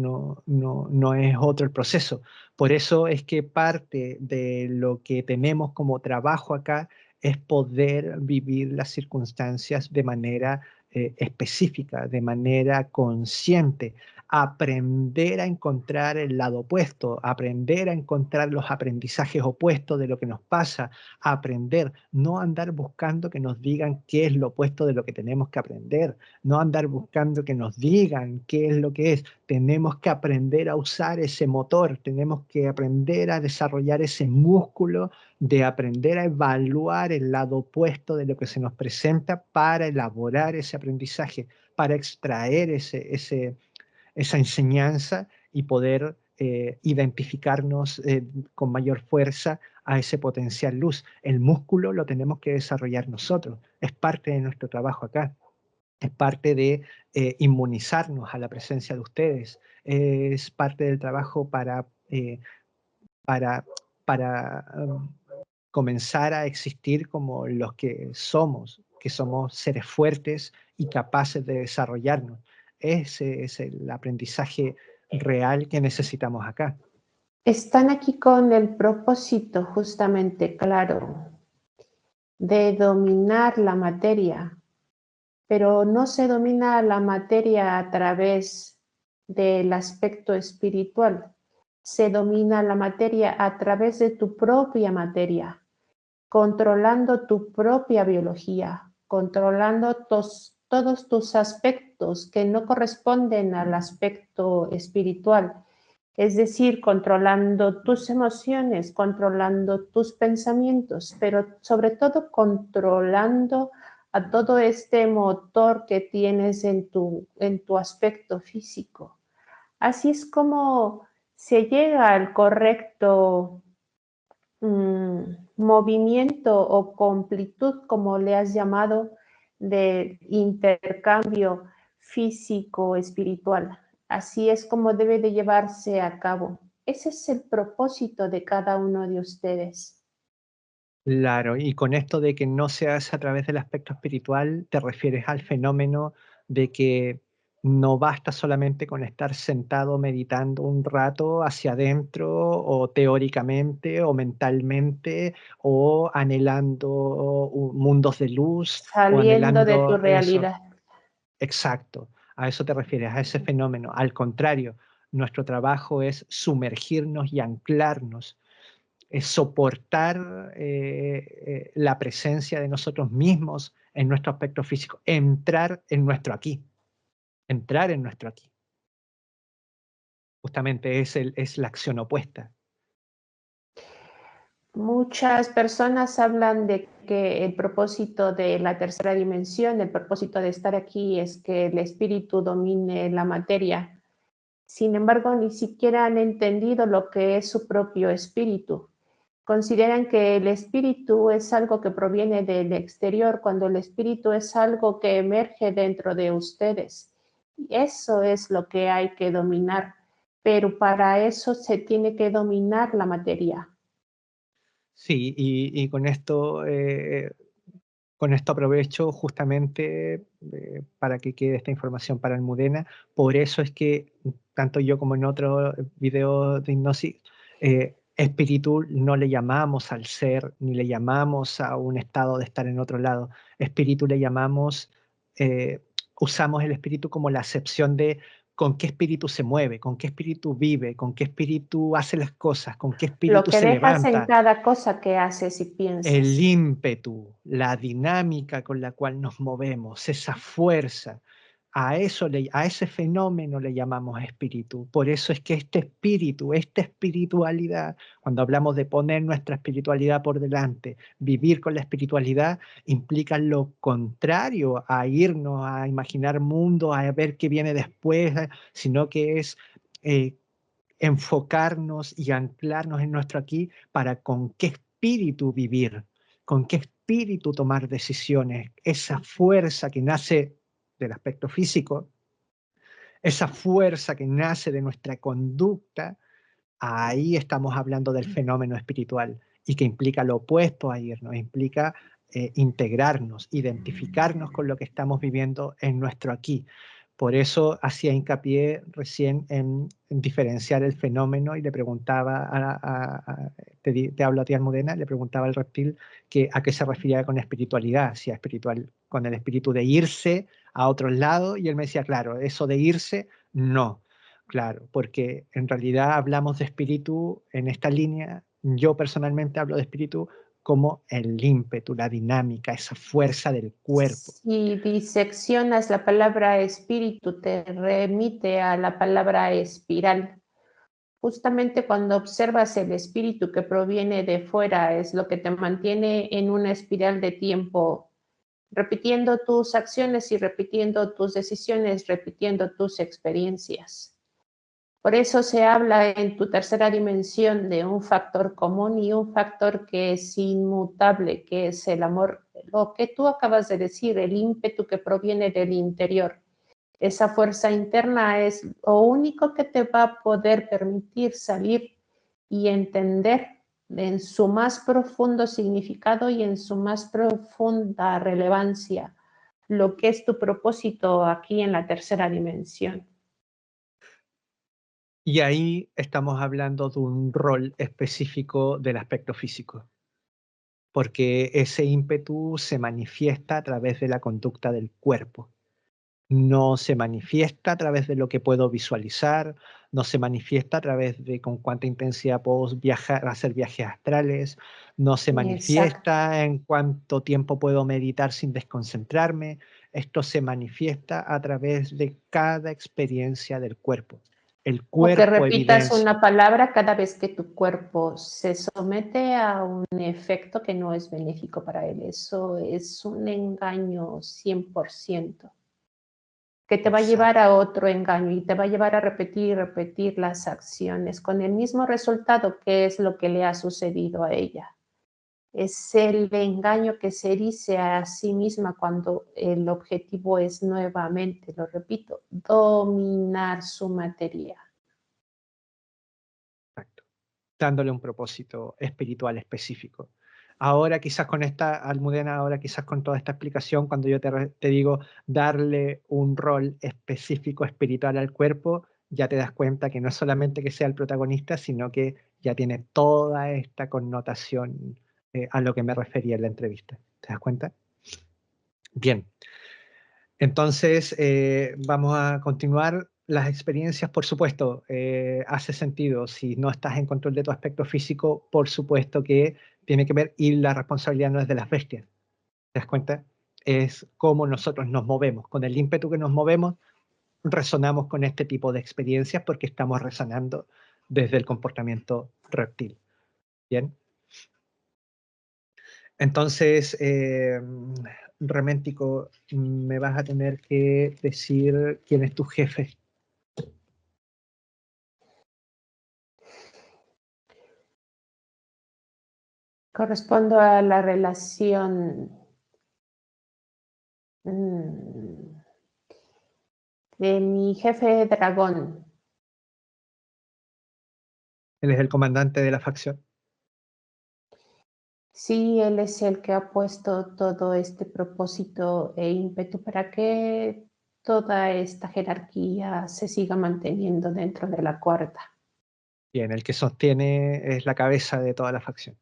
es otro el proceso. Por eso es que parte de lo que tenemos como trabajo acá es poder vivir las circunstancias de manera específica, de manera consciente, aprender a encontrar el lado opuesto, aprender a encontrar los aprendizajes opuestos de lo que nos pasa, aprender, no andar buscando que nos digan qué es lo opuesto de lo que tenemos que aprender, no andar buscando que nos digan qué es lo que es. Tenemos que aprender a usar ese motor, tenemos que aprender a desarrollar ese músculo de aprender a evaluar el lado opuesto de lo que se nos presenta para elaborar ese aprendizaje, para extraer esa enseñanza y poder identificarnos con mayor fuerza a ese potencial luz. El músculo lo tenemos que desarrollar nosotros, es parte de nuestro trabajo acá. Es parte de inmunizarnos a la presencia de ustedes, es parte del trabajo para, para comenzar a existir como los que somos seres fuertes y capaces de desarrollarnos. Ese es el aprendizaje real que necesitamos acá. Están aquí con el propósito justamente claro de dominar la materia, pero no se domina la materia a través del aspecto espiritual, se domina la materia a través de tu propia materia, controlando tu propia biología, controlando todos tus aspectos que no corresponden al aspecto espiritual. Es decir, controlando tus emociones, controlando tus pensamientos, pero sobre todo controlando a todo este motor que tienes en tu aspecto físico. Así es como se llega al correcto movimiento o completud, como le has llamado, de intercambio físico-espiritual. Así es como debe de llevarse a cabo. Ese es el propósito de cada uno de ustedes. Claro, y con esto de que no se hace a través del aspecto espiritual, te refieres al fenómeno de que no basta solamente con estar sentado meditando un rato hacia adentro o teóricamente o mentalmente o anhelando mundos de luz o Saliendo de tu anhelando eso. realidad. Exacto, a eso te refieres, a ese fenómeno. Al contrario, nuestro trabajo es sumergirnos y anclarnos, es soportar la presencia de nosotros mismos en nuestro aspecto físico, entrar en nuestro aquí, entrar en nuestro aquí. Justamente es la acción opuesta. Muchas personas hablan de que el propósito de la tercera dimensión, el propósito de estar aquí es que el espíritu domine la materia. Sin embargo, ni siquiera han entendido lo que es su propio espíritu. Consideran que el espíritu es algo que proviene del exterior, cuando el espíritu es algo que emerge dentro de ustedes. Y eso es lo que hay que dominar, pero para eso se tiene que dominar la materia. Sí, y con esto aprovecho justamente para que quede esta información para Almudena. Por eso es que tanto yo como en otro video de hipnosis, espíritu no le llamamos al ser, ni le llamamos a un estado de estar en otro lado. Espíritu le llamamos, eh, usamos el espíritu como la acepción de con qué espíritu se mueve, con qué espíritu vive, con qué espíritu hace las cosas, con qué Lo espíritu que se dejas en levanta, cada cosa que haces y el piensas. ímpetu, la dinámica con la cual nos movemos, esa fuerza, a ese fenómeno le llamamos espíritu. Por eso es que este espíritu, esta espiritualidad, cuando hablamos de poner nuestra espiritualidad por delante, vivir con la espiritualidad, implica lo contrario a irnos a imaginar mundos, a ver qué viene después, sino que es eh, enfocarnos y anclarnos en nuestro aquí para con qué espíritu vivir, con qué espíritu tomar decisiones, esa fuerza que nace del aspecto físico, esa fuerza que nace de nuestra conducta, ahí estamos hablando del fenómeno espiritual y que implica lo opuesto a irnos, implica integrarnos, identificarnos con lo que estamos viviendo en nuestro aquí. Por eso hacía hincapié recién en diferenciar el fenómeno y le preguntaba, te hablo a ti, Almudena, le preguntaba al reptil que a qué se refería con espiritualidad, si a espiritual, con el espíritu de irse a otros lados, y él me decía, claro, eso de irse, no, claro, porque en realidad hablamos de espíritu en esta línea, yo personalmente hablo de espíritu como el ímpetu, la dinámica, esa fuerza del cuerpo. Si diseccionas la palabra espíritu, te remite a la palabra espiral. Justamente cuando observas el espíritu que proviene de fuera, es lo que te mantiene en una espiral de tiempo, repitiendo tus acciones y repitiendo tus decisiones, repitiendo tus experiencias. Por eso se habla en tu tercera dimensión de un factor común y un factor que es inmutable, que es el amor. Lo que tú acabas de decir, el ímpetu que proviene del interior. Esa fuerza interna es lo único que te va a poder permitir salir y entender en su más profundo significado y en su más profunda relevancia lo que es tu propósito aquí en la tercera dimensión. Y ahí estamos hablando de un rol específico del aspecto físico, porque ese ímpetu se manifiesta a través de la conducta del cuerpo. No se manifiesta a través de lo que puedo visualizar, no se manifiesta a través de con cuánta intensidad puedo viajar, hacer viajes astrales, no se Exacto. manifiesta en cuánto tiempo puedo meditar sin desconcentrarme. Esto se manifiesta a través de cada experiencia del cuerpo. El O que cuerpo repitas evidencia. una palabra cada vez que tu cuerpo se somete a un efecto que no es benéfico para él. Eso es un engaño 100%, que te va a llevar Exacto. a otro engaño y te va a llevar a repetir y repetir las acciones con el mismo resultado, que es lo que le ha sucedido a ella. Es el engaño que se dice a sí misma cuando el objetivo es nuevamente, lo repito, dominar su materia. Exacto. Dándole un propósito espiritual específico. Ahora quizás con esta, Almudena, ahora quizás con toda esta explicación, cuando yo te digo darle un rol específico espiritual al cuerpo, ya te das cuenta que no es solamente que sea el protagonista, sino que ya tiene toda esta connotación a lo que me refería en la entrevista. ¿Te das cuenta? Bien. Entonces, vamos a continuar. Las experiencias, por supuesto, hace sentido. Si no estás en control de tu aspecto físico, por supuesto que tiene que ver y la responsabilidad no es de las bestias. ¿Te das cuenta? Es cómo nosotros nos movemos. Con el ímpetu que nos movemos, resonamos con este tipo de experiencias porque estamos resonando desde el comportamiento reptil. ¿Bien? Entonces, Reméntico, me vas a tener que decir quién es tu jefe. Correspondo a la relación mm, de mi jefe dragón. Él es el comandante de la facción. Sí, él es el que ha puesto todo este propósito e ímpetu para que toda esta jerarquía se siga manteniendo dentro de la cuarta. Bien, el que sostiene es la cabeza de toda la facción.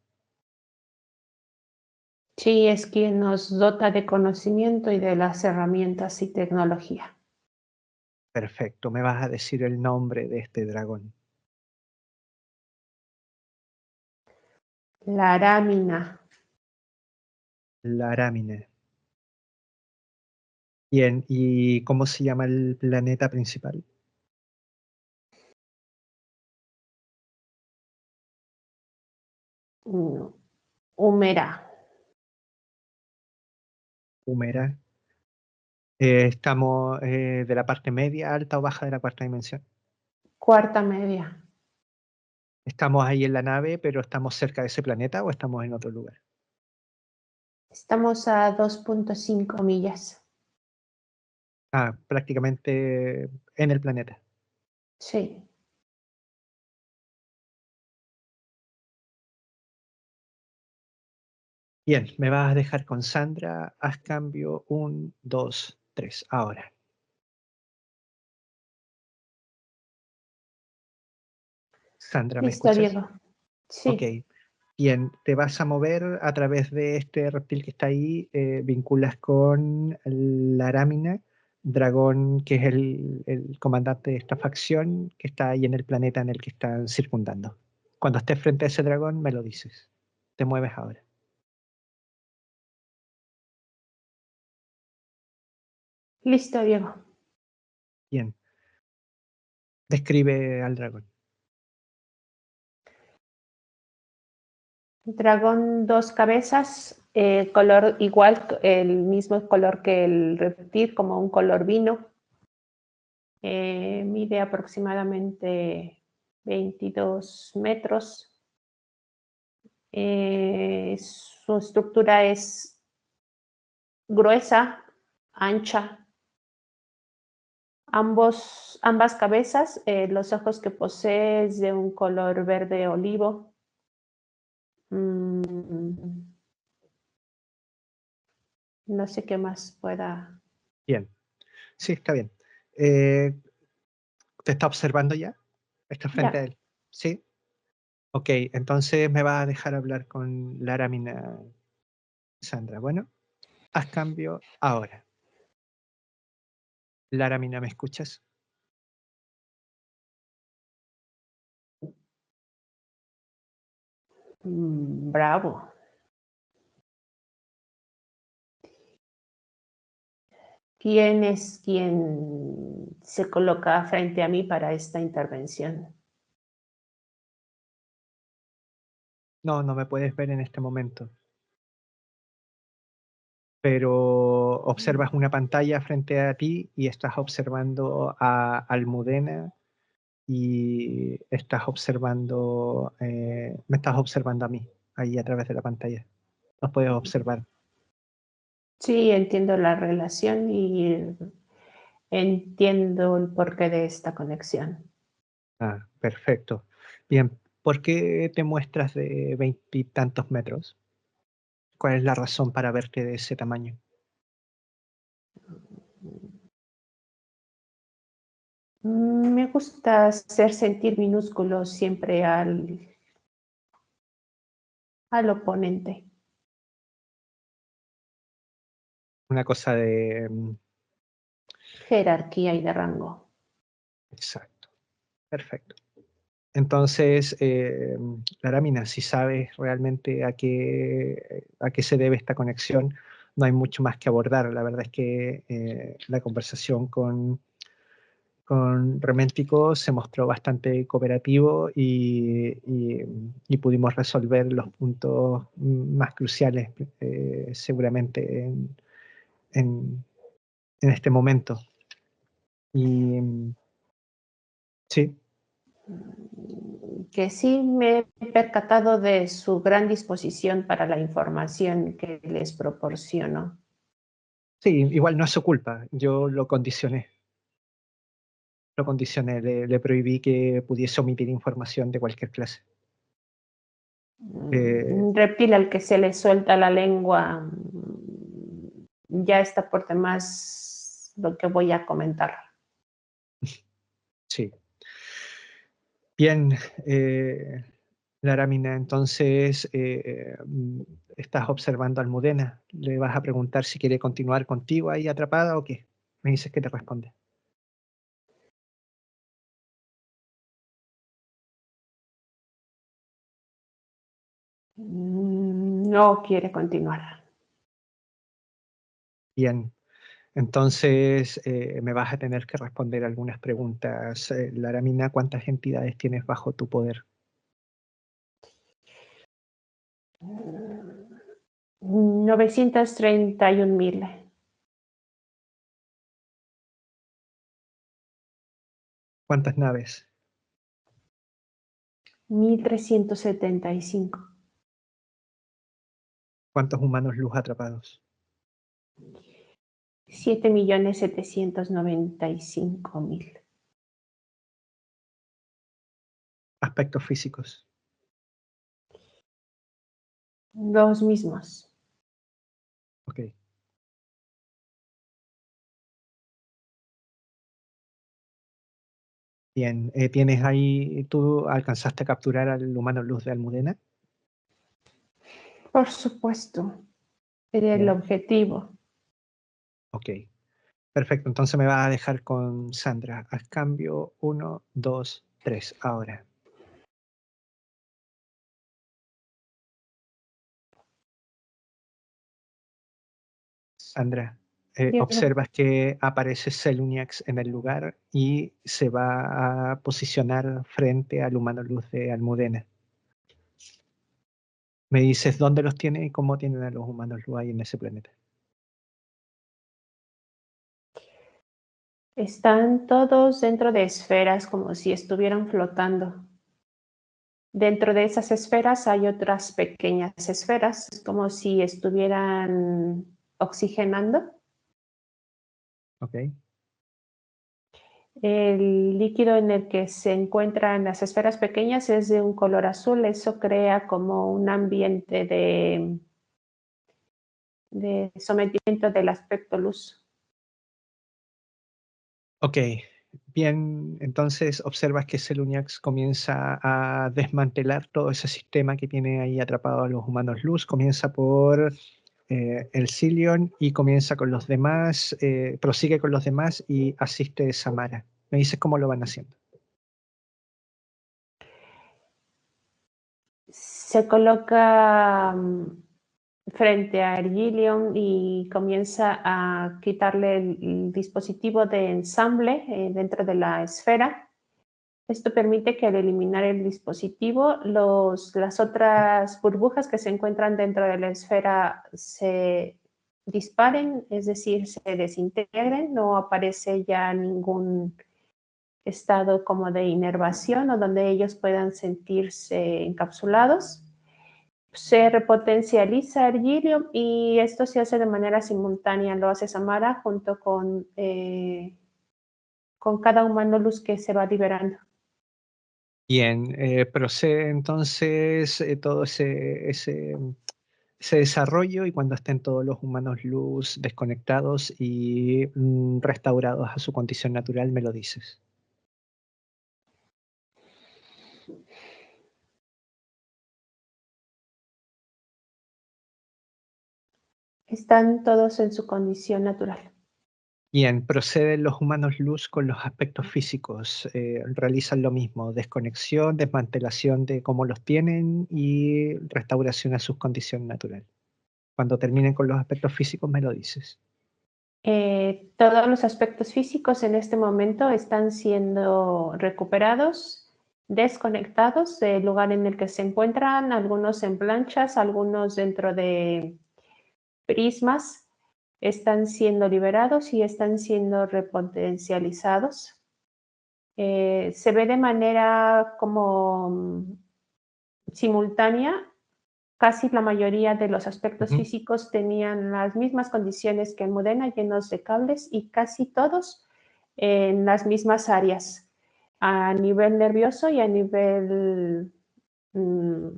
Sí, es quien nos dota de conocimiento y de las herramientas y tecnología. Perfecto, me vas a decir el nombre de este dragón. La arámina. La Arámine. Bien, ¿y cómo se llama el planeta principal? Humera. Humera. Estamos de la parte media, alta o baja de la cuarta dimensión. Cuarta media. ¿Estamos ahí en la nave, pero estamos cerca de ese planeta o estamos en otro lugar? Estamos a 2.5 millas. Ah, prácticamente en el planeta. Sí. Bien, me vas a dejar con Sandra. Haz cambio 1, 2, 3. Ahora. Sandra, ¿me Listo, escuchas? Diego. Ok. Sí. Bien, te vas a mover a través de este reptil que está ahí. Vinculas con la Arámina, dragón que es el comandante de esta facción que está ahí en el planeta en el que están circundando. Cuando estés frente a ese dragón, me lo dices. Te mueves ahora. Listo, Diego. Bien. Describe al dragón. Dragón, dos cabezas, color igual, el mismo color que el reptil, como un color vino. Mide aproximadamente 22 metros. Su estructura es gruesa, ancha. Ambas cabezas, los ojos que posee es de un color verde olivo. No sé qué más pueda. Bien. Sí, está bien. ¿Te está observando ya? ¿Estás frente a Ya, él? ¿Sí? Ok, entonces me vas a dejar hablar con la Arámina, Sandra. Bueno, haz cambio ahora. Laramina, ¿me escuchas? bravo. ¿Quién es quien se coloca frente a mí para esta intervención? No, no me puedes ver en este momento, pero observas una pantalla frente a ti y estás observando a Almudena y estás observando, me estás observando a mí, ahí a través de la pantalla. Los puedes observar. Sí, entiendo la relación y entiendo el porqué de esta conexión. Ah, perfecto. Bien, ¿por qué te muestras de 20 y tantos metros? ¿Cuál es la razón para verte de ese tamaño? Me gusta hacer sentir minúsculo siempre al oponente. Una cosa de... Jerarquía y de rango. Exacto, perfecto. Entonces, Laramina, si sabes realmente a qué se debe esta conexión, no hay mucho más que abordar. La verdad es que la conversación con Reméntico se mostró bastante cooperativo y pudimos resolver los puntos más cruciales seguramente en, en este momento. Y sí. Que sí me he percatado de su gran disposición para la información que les proporciono. Sí, igual no es su culpa, yo lo condicioné, le prohibí que pudiese omitir información de cualquier clase. Eh, Un reptil al que se le suelta la lengua ya está por demás lo que voy a comentar. sí. Bien, Laramina, entonces estás observando a Almudena. ¿Le vas a preguntar si quiere continuar contigo ahí atrapada o qué? Me dices que te responde. No quiere continuar. Bien, entonces me vas a tener que responder algunas preguntas. Laramina, ¿cuántas entidades tienes bajo tu poder? 931,000. ¿Cuántas naves? 1,375. ¿Cuántos humanos luz atrapados? 7,795,000. Aspectos físicos. Los mismos. Bien, ¿tienes ahí, tú alcanzaste a capturar al humano luz de Almudena? Por supuesto, era el Bien, objetivo. ok. Perfecto, entonces me vas a dejar con Sandra. Haz cambio 1, 2, 3. Ahora, Sandra, Diego, observas que aparece Seluniax en el lugar y se va a posicionar frente al humano luz de Almudena. Me dices dónde los tiene y cómo tienen a los humanos luz ahí en ese planeta. están todos dentro de esferas como si estuvieran flotando. Dentro de esas esferas hay otras pequeñas esferas, es como si estuvieran oxigenando. ¿Ok? El líquido en el que se encuentran las esferas pequeñas es de un color azul, eso crea como un ambiente de sometimiento del aspecto luz. Ok, bien, entonces observas que Seluniax comienza a desmantelar todo ese sistema que tiene ahí atrapado a los humanos luz. Comienza por el Cilion y comienza con los demás, prosigue con los demás y asiste a Samara. Me dices cómo lo van haciendo. Se coloca frente a Ergilion y comienza a quitarle el dispositivo de ensamble dentro de la esfera. Esto permite que al eliminar el dispositivo, las otras burbujas que se encuentran dentro de la esfera se disparen, es decir, se desintegren, no aparece ya ningún estado como de inervación o donde ellos puedan sentirse encapsulados. Se repotencializa Ergilium y esto se hace de manera simultánea, lo hace Samara junto con cada humano luz que se va liberando. Bien, procede entonces todo ese desarrollo y cuando estén todos los humanos luz desconectados y restaurados a su condición natural, me lo dices. Están todos en su condición natural. Bien, proceden los humanos luz con los aspectos físicos. Realizan lo mismo, desconexión, desmantelación de cómo los tienen y restauración a su condición natural. Cuando terminen con los aspectos físicos, me lo dices. Todos los aspectos físicos en este momento están siendo recuperados, desconectados del lugar en el que se encuentran, algunos en planchas, algunos dentro de prismas, están siendo liberados y están siendo repotencializados. Se ve de manera como simultánea. Casi la mayoría de los aspectos Ujú. físicos tenían las mismas condiciones que Almudena, llenos de cables, y casi todos en las mismas áreas, a nivel nervioso y a nivel mm,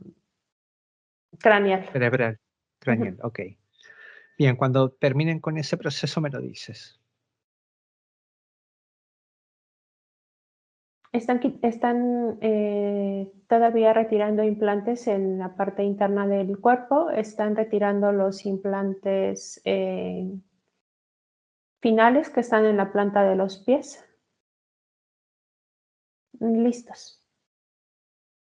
craneal. Cerebral, craneal, Ujú. ok. Bien, cuando terminen con ese proceso, me lo dices. Están todavía retirando implantes en la parte interna del cuerpo, están retirando los implantes finales que están en la planta de los pies. Listos.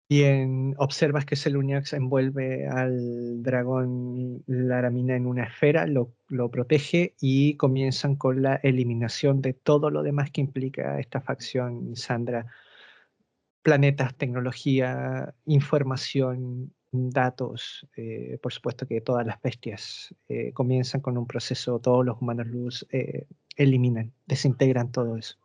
Bien, observas que Seluniax envuelve al dragón Laramina en una esfera, lo protege y comienzan con la eliminación de todo lo demás que implica esta facción, Sandra. Planetas, tecnología, información, datos, por supuesto que todas las bestias comienzan con un proceso, todos los humanos luz eliminan, desintegran todo eso.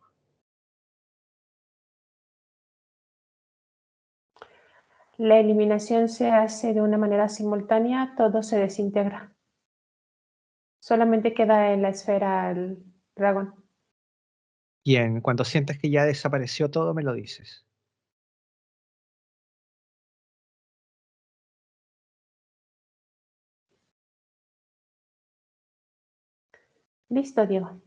La eliminación se hace de una manera simultánea, todo se desintegra. Solamente queda en la esfera el dragón. Bien, cuando sientes que ya desapareció todo, me lo dices. Listo, Diego.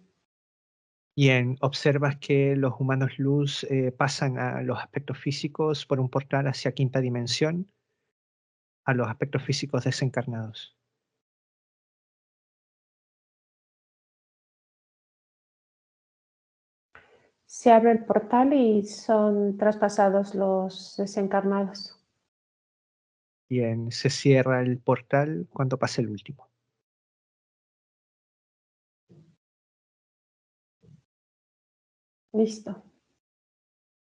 Bien, observas que los humanos luz pasan a los aspectos físicos por un portal hacia quinta dimensión, a los aspectos físicos desencarnados. Se abre el portal y son traspasados los desencarnados. Bien, se cierra el portal cuando pase el último. Listo.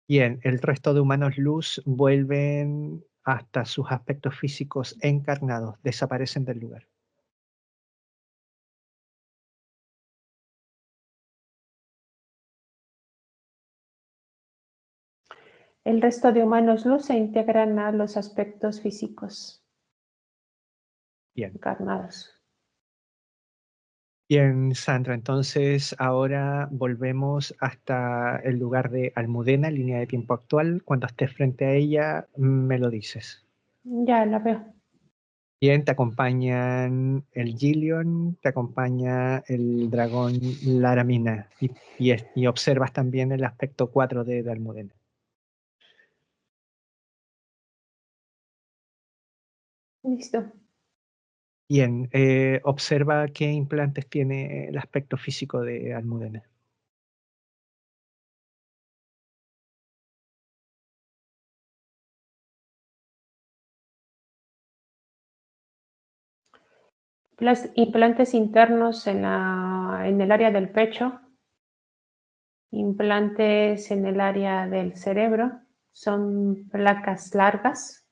Bien, el resto de humanos luz vuelven hasta sus aspectos físicos encarnados, desaparecen del lugar. El resto de humanos luz se integran a los aspectos físicos Bien. encarnados. Bien, Sandra, entonces ahora volvemos hasta el lugar de Almudena, línea de tiempo actual. Cuando estés frente a ella, me lo dices. Ya la veo. Bien, te acompañan el Gillion, te acompaña el dragón Laramina y observas también el aspecto 4 de Almudena. Listo. Bien, observa qué implantes tiene el aspecto físico de Almudena. Los implantes internos en el área del pecho, implantes en el área del cerebro, son placas largas.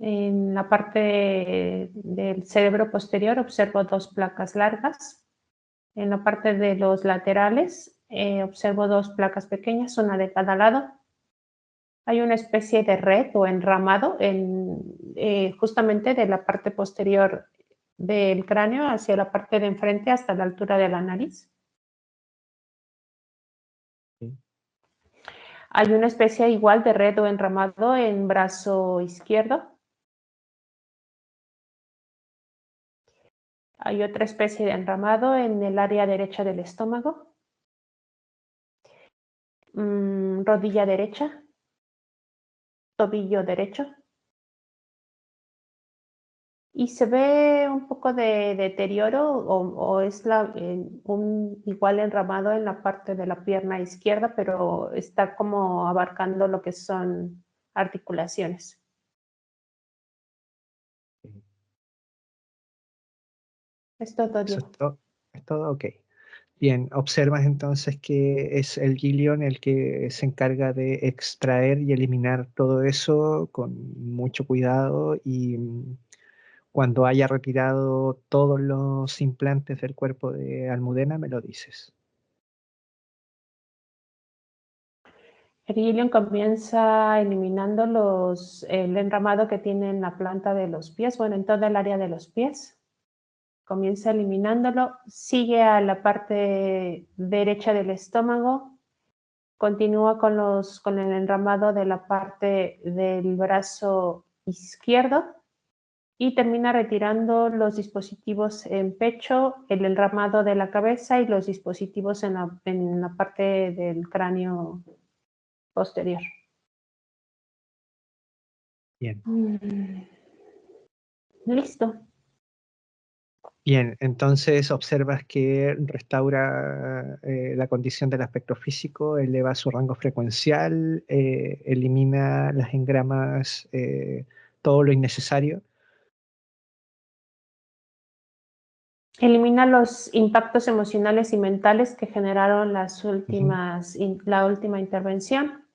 En la parte del cerebro posterior observo 2 placas largas. En la parte de los laterales observo 2 placas pequeñas, una de cada lado. Hay una especie de red o enramado justamente de la parte posterior del cráneo hacia la parte de enfrente hasta la altura de la nariz. Sí. Hay una especie igual de red o enramado en brazo izquierdo. Hay otra especie de enramado en el área derecha del estómago. Rodilla derecha, tobillo derecho. Y se ve un poco de deterioro o es un igual enramado en la parte de la pierna izquierda, pero está como abarcando lo que son articulaciones. Sí. Es todo, Eso Diego. es todo ok. Bien, observas entonces que es el Gillion el que se encarga de extraer y eliminar todo eso con mucho cuidado y cuando haya retirado todos los implantes del cuerpo de Almudena, me lo dices. Gillian comienza eliminando el enramado que tiene en la planta de los pies, bueno, en toda el área de los pies. Comienza eliminándolo, sigue a la parte derecha del estómago, continúa con el enramado de la parte del brazo izquierdo y termina retirando los dispositivos en pecho, el enramado de la cabeza y los dispositivos en la parte del cráneo posterior. Bien. Listo. Bien, entonces observas que restaura la condición del aspecto físico, eleva su rango frecuencial, elimina las engramas, todo lo innecesario. Elimina los impactos emocionales y mentales que generaron la Ujú. última intervención.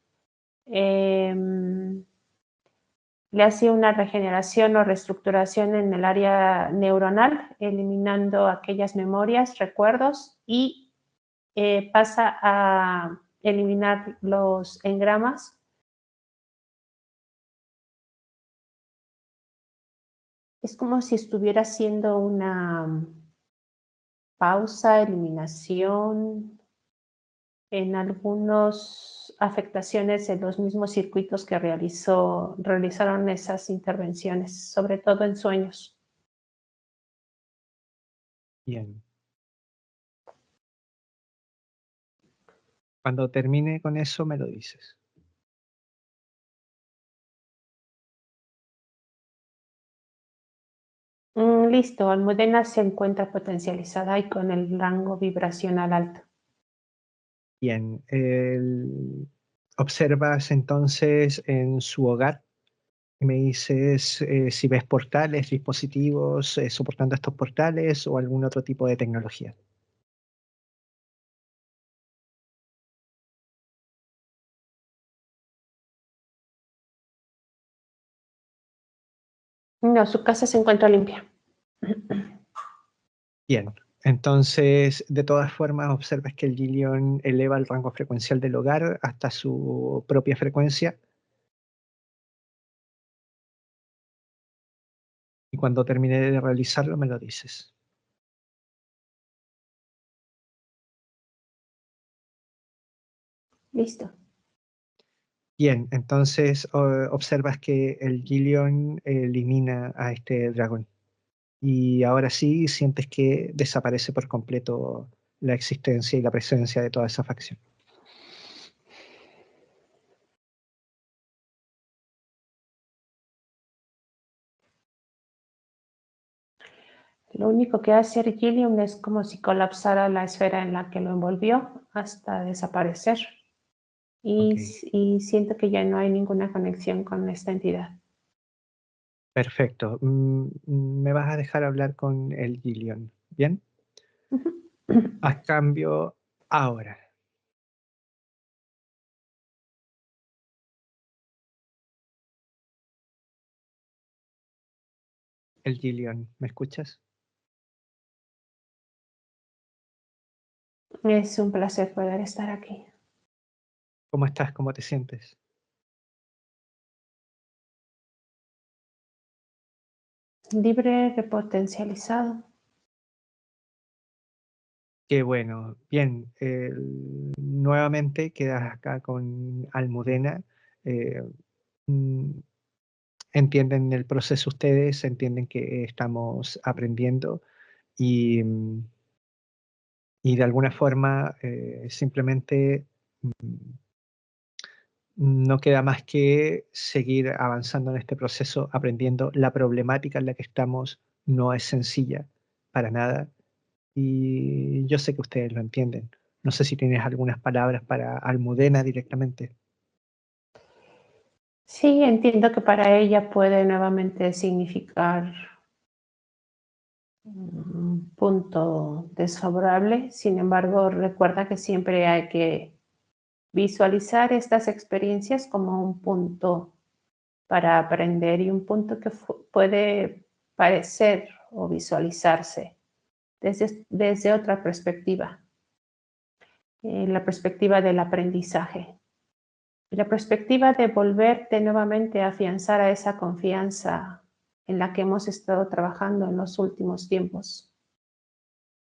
Le hace una regeneración o reestructuración en el área neuronal, eliminando aquellas memorias, recuerdos y pasa a eliminar los engramas. Es como si estuviera haciendo una pausa, eliminación en algunas afectaciones en los mismos circuitos que realizaron esas intervenciones, sobre todo en sueños. Bien. Cuando termine con eso, me lo dices. Listo, Almudena se encuentra potencializada y con el rango vibracional alto. Bien, observas entonces en su hogar y me dices si ves portales, dispositivos soportando estos portales o algún otro tipo de tecnología. No, su casa se encuentra limpia. Bien, entonces de todas formas observas que el Gillion eleva el rango frecuencial del hogar hasta su propia frecuencia y cuando termine de realizarlo me lo dices. Listo. Bien, entonces observas que el Gillion elimina a este dragón. Y ahora sí sientes que desaparece por completo la existencia y la presencia de toda esa facción. Lo único que hace Gillium es como si colapsara la esfera en la que lo envolvió hasta desaparecer. Ok, Y siento que ya no hay ninguna conexión con esta entidad. perfecto. Me vas a dejar hablar con el Gillion, ¿bien? A cambio, ahora. El Gillion, ¿me escuchas? Es un placer poder estar aquí. ¿Cómo estás? ¿Cómo te sientes? Libre de potencializado. Qué bueno. Bien, nuevamente quedas acá con Almudena. eh, mm, Entienden el proceso ustedes, entienden que estamos aprendiendo y, y de alguna forma simplemente no queda más que seguir avanzando en este proceso, aprendiendo. La problemática en la que estamos no es sencilla para nada y yo sé que ustedes lo entienden. No sé si tienes algunas palabras para Almudena directamente. Sí, entiendo que para ella puede nuevamente significar un punto desfavorable. Sin embargo, recuerda que siempre hay que visualizar estas experiencias como un punto para aprender y un punto que puede parecer o visualizarse desde otra perspectiva, la perspectiva del aprendizaje. Y la perspectiva de volverte nuevamente a afianzar a esa confianza en la que hemos estado trabajando en los últimos tiempos.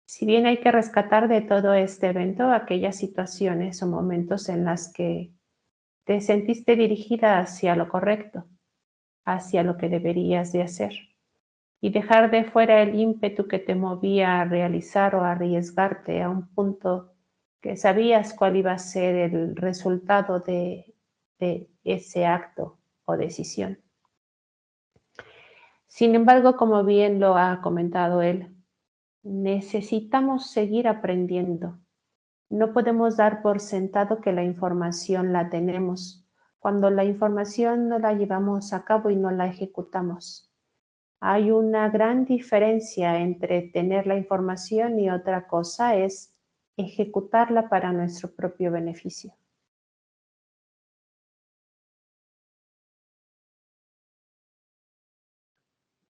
Si bien hay que rescatar de todo este evento aquellas situaciones o momentos en las que te sentiste dirigida hacia lo correcto, hacia lo que deberías de hacer, y dejar de fuera el ímpetu que te movía a realizar o a arriesgarte a un punto que sabías cuál iba a ser el resultado de ese acto o decisión. Sin embargo, como bien lo ha comentado él, necesitamos seguir aprendiendo. No podemos dar por sentado que la información la tenemos cuando la información no la llevamos a cabo y no la ejecutamos. Hay una gran diferencia entre tener la información y otra cosa es ejecutarla para nuestro propio beneficio.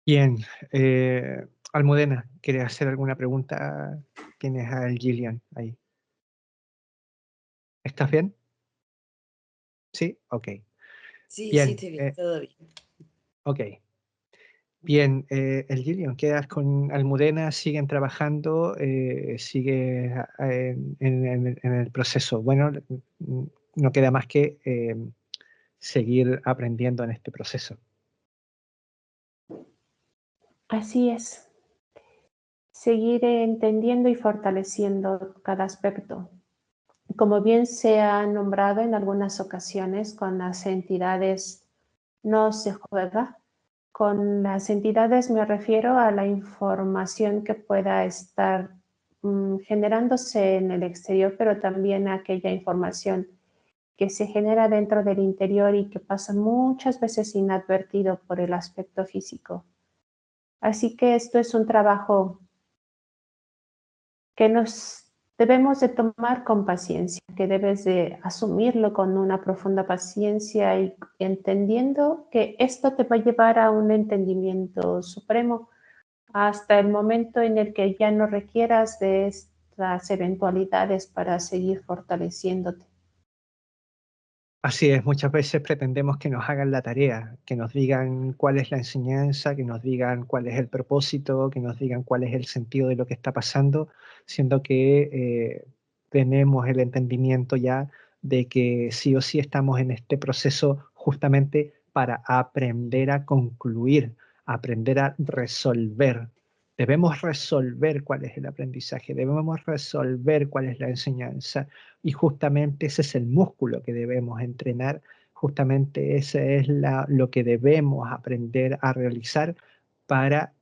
Bien, Almudena, ¿quieres hacer alguna pregunta? Tienes al Gillian ahí. ¿Estás bien? Sí, ok. Sí, sí, Bien, estoy bien, todo bien. ok. Bien, el Gillian, quedas con Almudena, siguen trabajando, sigue en el proceso. Bueno, no queda más que seguir aprendiendo en este proceso. Así es, seguir entendiendo y fortaleciendo cada aspecto, como bien se ha nombrado en algunas ocasiones, con las entidades no se juega. Con las entidades me refiero a la información que pueda estar generándose en el exterior, pero también a aquella información que se genera dentro del interior y que pasa muchas veces inadvertido por el aspecto físico. Así que esto es un trabajo que nos debemos de tomar con paciencia, que debes de asumirlo con una profunda paciencia y entendiendo que esto te va a llevar a un entendimiento supremo hasta el momento en el que ya no requieras de estas eventualidades para seguir fortaleciéndote. Así es, muchas veces pretendemos que nos hagan la tarea, que nos digan cuál es la enseñanza, que nos digan cuál es el propósito, que nos digan cuál es el sentido de lo que está pasando, siendo que tenemos el entendimiento ya de que sí o sí estamos en este proceso justamente para aprender a concluir, aprender a resolver. Debemos resolver cuál es el aprendizaje, debemos resolver cuál es la enseñanza. Y justamente ese es el músculo que debemos entrenar, justamente ese es lo que debemos aprender a realizar para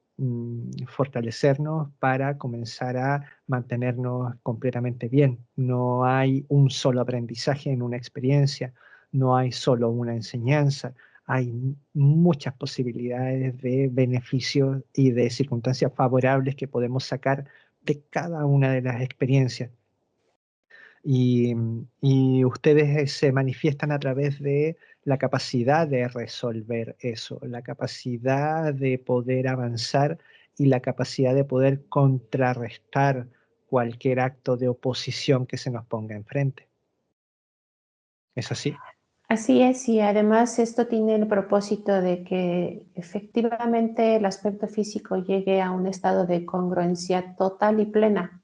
fortalecernos, para comenzar a mantenernos completamente bien. No hay un solo aprendizaje en una experiencia, no hay solo una enseñanza, hay muchas posibilidades de beneficios y de circunstancias favorables que podemos sacar de cada una de las experiencias. Y ustedes se manifiestan a través de la capacidad de resolver eso, la capacidad de poder avanzar y la capacidad de poder contrarrestar cualquier acto de oposición que se nos ponga enfrente. ¿Es así? Así es, y además esto tiene el propósito de que efectivamente el aspecto físico llegue a un estado de congruencia total y plena.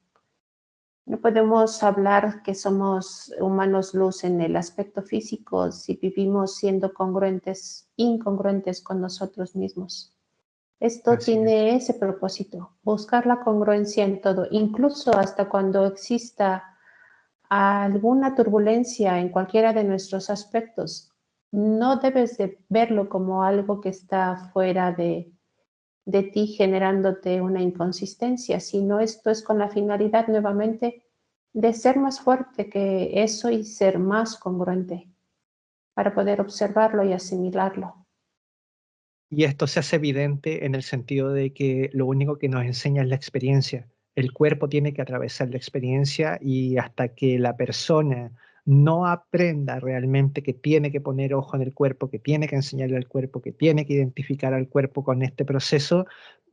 No podemos hablar que somos humanos luz en el aspecto físico si vivimos siendo incongruentes con nosotros mismos. Esto Así es. tiene ese propósito, buscar la congruencia en todo, incluso hasta cuando exista alguna turbulencia en cualquiera de nuestros aspectos. No debes de verlo como algo que está fuera de ti generándote una inconsistencia, sino esto es con la finalidad nuevamente de ser más fuerte que eso y ser más congruente para poder observarlo y asimilarlo. Y esto se hace evidente en el sentido de que lo único que nos enseña es la experiencia. El cuerpo tiene que atravesar la experiencia y hasta que la persona no aprenda realmente que tiene que poner ojo en el cuerpo, que tiene que enseñarle al cuerpo, que tiene que identificar al cuerpo con este proceso,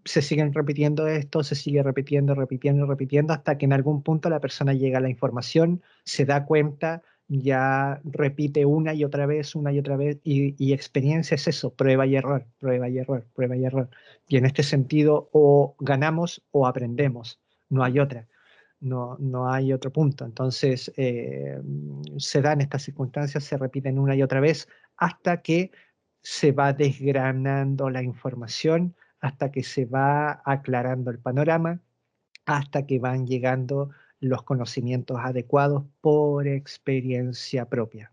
se siguen repitiendo esto, se sigue repitiendo, repitiendo, repitiendo, hasta que en algún punto la persona llega a la información, se da cuenta, ya repite una y otra vez, y experiencia es eso, prueba y error, prueba y error, prueba y error. Y en este sentido, o ganamos o aprendemos, no hay otra, no hay otro punto. Entonces, se dan estas circunstancias, se repiten una y otra vez, hasta que se va desgranando la información, hasta que se va aclarando el panorama, hasta que van llegando los conocimientos adecuados por experiencia propia,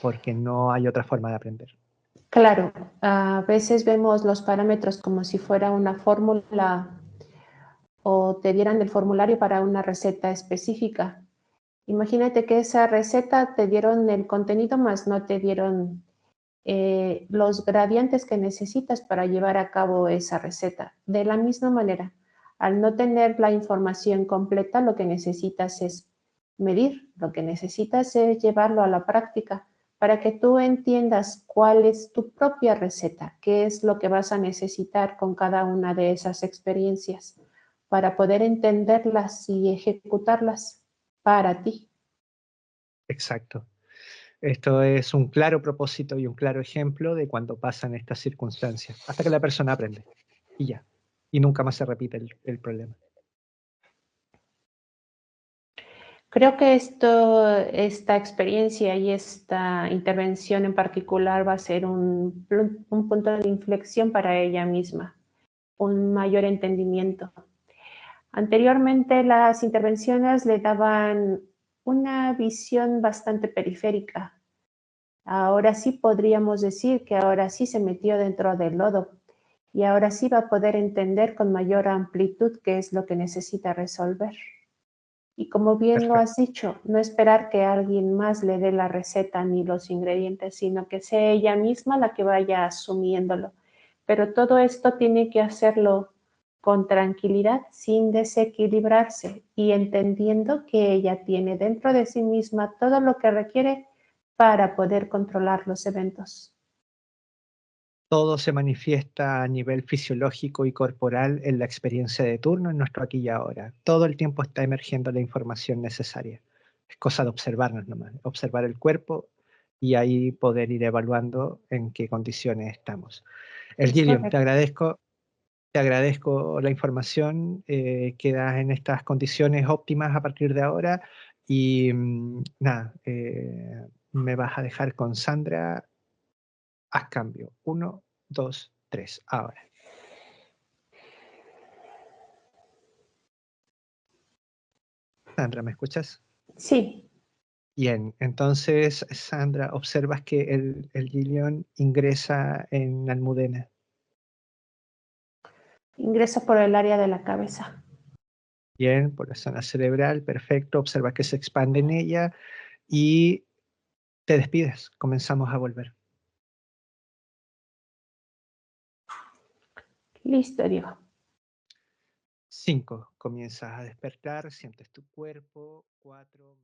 porque no hay otra forma de aprender. Claro, a veces vemos los parámetros como si fuera una fórmula o te dieran el formulario para una receta específica. Imagínate que esa receta te dieron el contenido, más no te dieron los gradientes que necesitas para llevar a cabo esa receta. De la misma manera, al no tener la información completa, lo que necesitas es medir, lo que necesitas es llevarlo a la práctica para que tú entiendas cuál es tu propia receta, qué es lo que vas a necesitar con cada una de esas experiencias para poder entenderlas y ejecutarlas para ti. Exacto. Esto es un claro propósito y un claro ejemplo de cuando pasan estas circunstancias, hasta que la persona aprende y ya, y nunca más se repite el problema. Creo que esta experiencia y esta intervención en particular va a ser un punto de inflexión para ella misma, un mayor entendimiento. Anteriormente las intervenciones le daban una visión bastante periférica. Ahora sí podríamos decir que ahora sí se metió dentro del lodo y ahora sí va a poder entender con mayor amplitud qué es lo que necesita resolver. Y como bien lo Perfecto. has dicho, no esperar que alguien más le dé la receta ni los ingredientes, sino que sea ella misma la que vaya asumiéndolo. Pero todo esto tiene que hacerlo con tranquilidad, sin desequilibrarse y entendiendo que ella tiene dentro de sí misma todo lo que requiere para poder controlar los eventos. Todo se manifiesta a nivel fisiológico y corporal en la experiencia de turno, en nuestro aquí y ahora. Todo el tiempo está emergiendo la información necesaria. Es cosa de observarnos nomás, observar el cuerpo y ahí poder ir evaluando en qué condiciones estamos. El Es Gilliam, correcto. te agradezco la información, quedas en estas condiciones óptimas a partir de ahora y nada, me vas a dejar con Sandra. Haz cambio. 1, 2, 3. Ahora. Sandra, ¿me escuchas? Sí, Bien, entonces, Sandra, observas que el Gillian ingresa en Almudena. ingreso por el área de la cabeza. Bien, por la zona cerebral, perfecto. Observa que se expande en ella y te despides. Comenzamos a volver. Listo, Diego. 5. Comienzas a despertar, sientes tu cuerpo. 4.